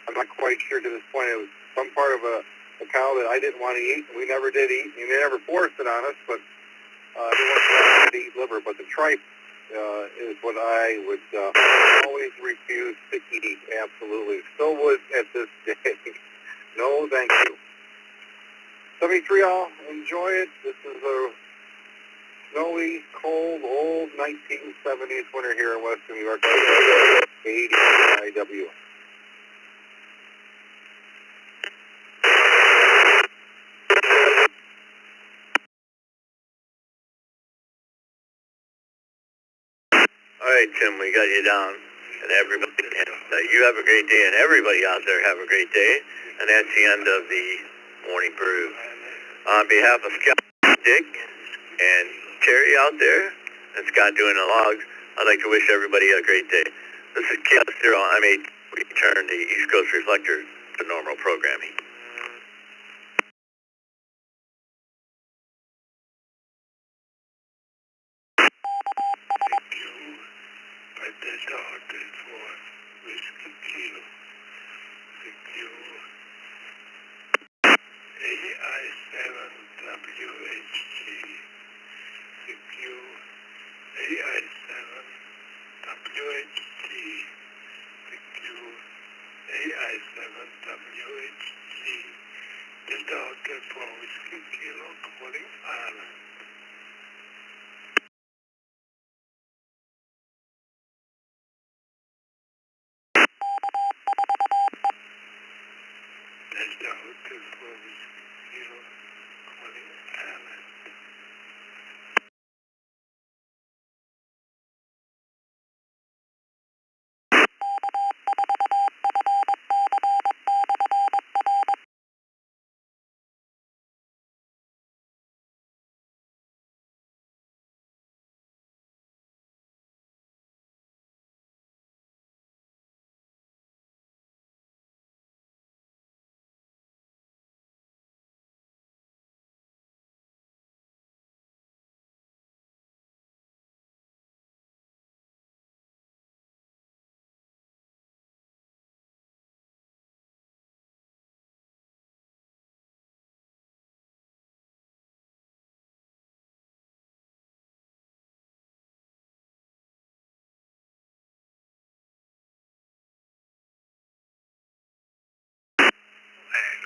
I'm not quite sure to this point. It was some part of a cow that I didn't want to eat. We never did eat. And they never forced it on us, but they wanted to eat liver. But the tripe is what I would always refuse to eat. Absolutely. Still would at this day. No, thank you. 73 all, enjoy it. This is a snowy, cold, old 1970s winter here in Western New York. 80 IW. All right, Tim, we got you down. And everybody, you have a great day, and everybody out there have a great day. And that's the end of the morning brew. On behalf of Scott, Dick, and Terry out there, and Scott doing the logs, I'd like to wish everybody a great day. This is Chaos Zero. I'm a return the East Coast Reflector to normal programming.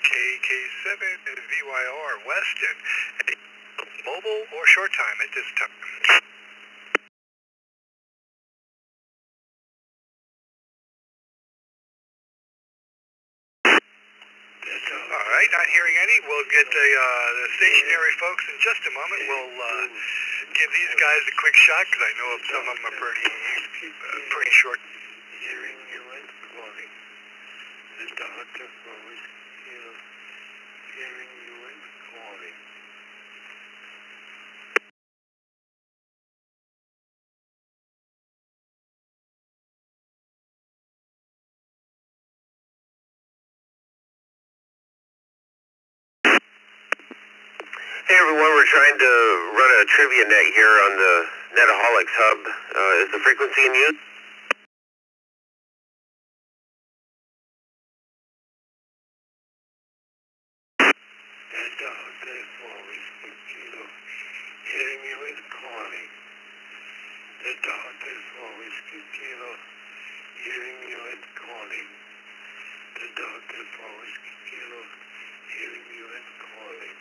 KK7 is VYR Weston. Mobile or short time at this time? Alright, not hearing any. We'll get the stationary folks in just a moment. We'll give these guys a quick shot because I know some of them are pretty short. Hearing you and calling. The doctor always hearing you and calling. Hey everyone, we're trying to run a trivia net here on the Netaholics hub. Is the frequency in use? The doctor always hearing you and calling. The doctor always hearing you and calling. The doctor always hearing you and calling.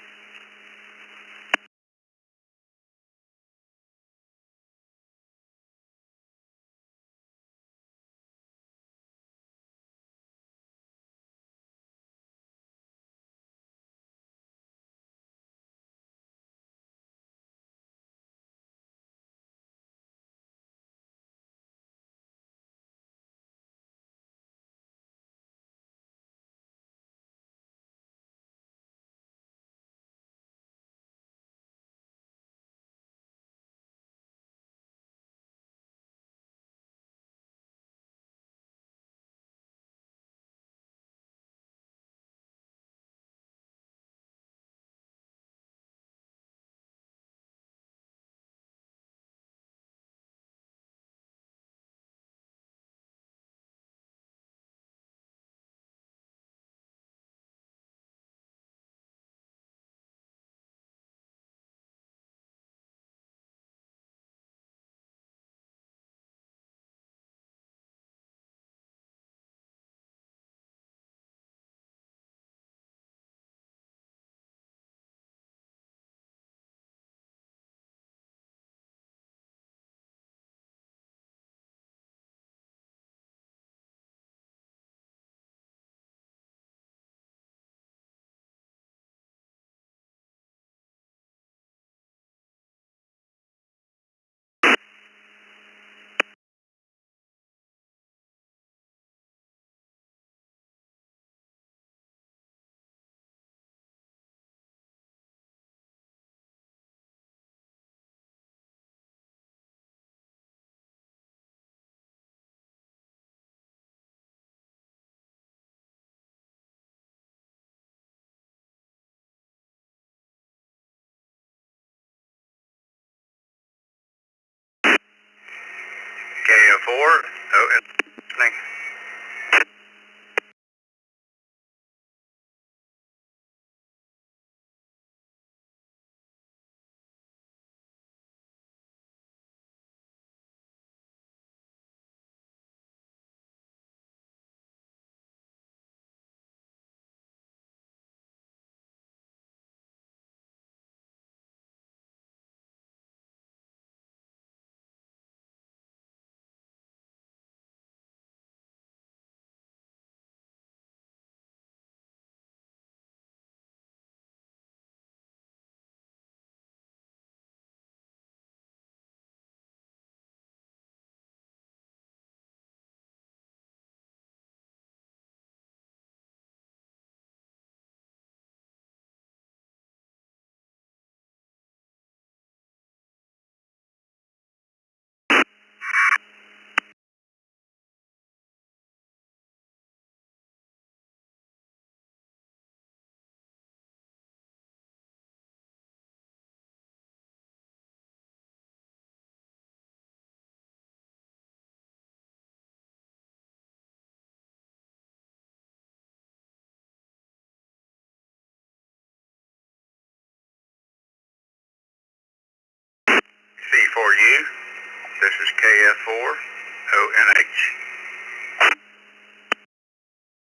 listening. C4U, this is KF4, ONH.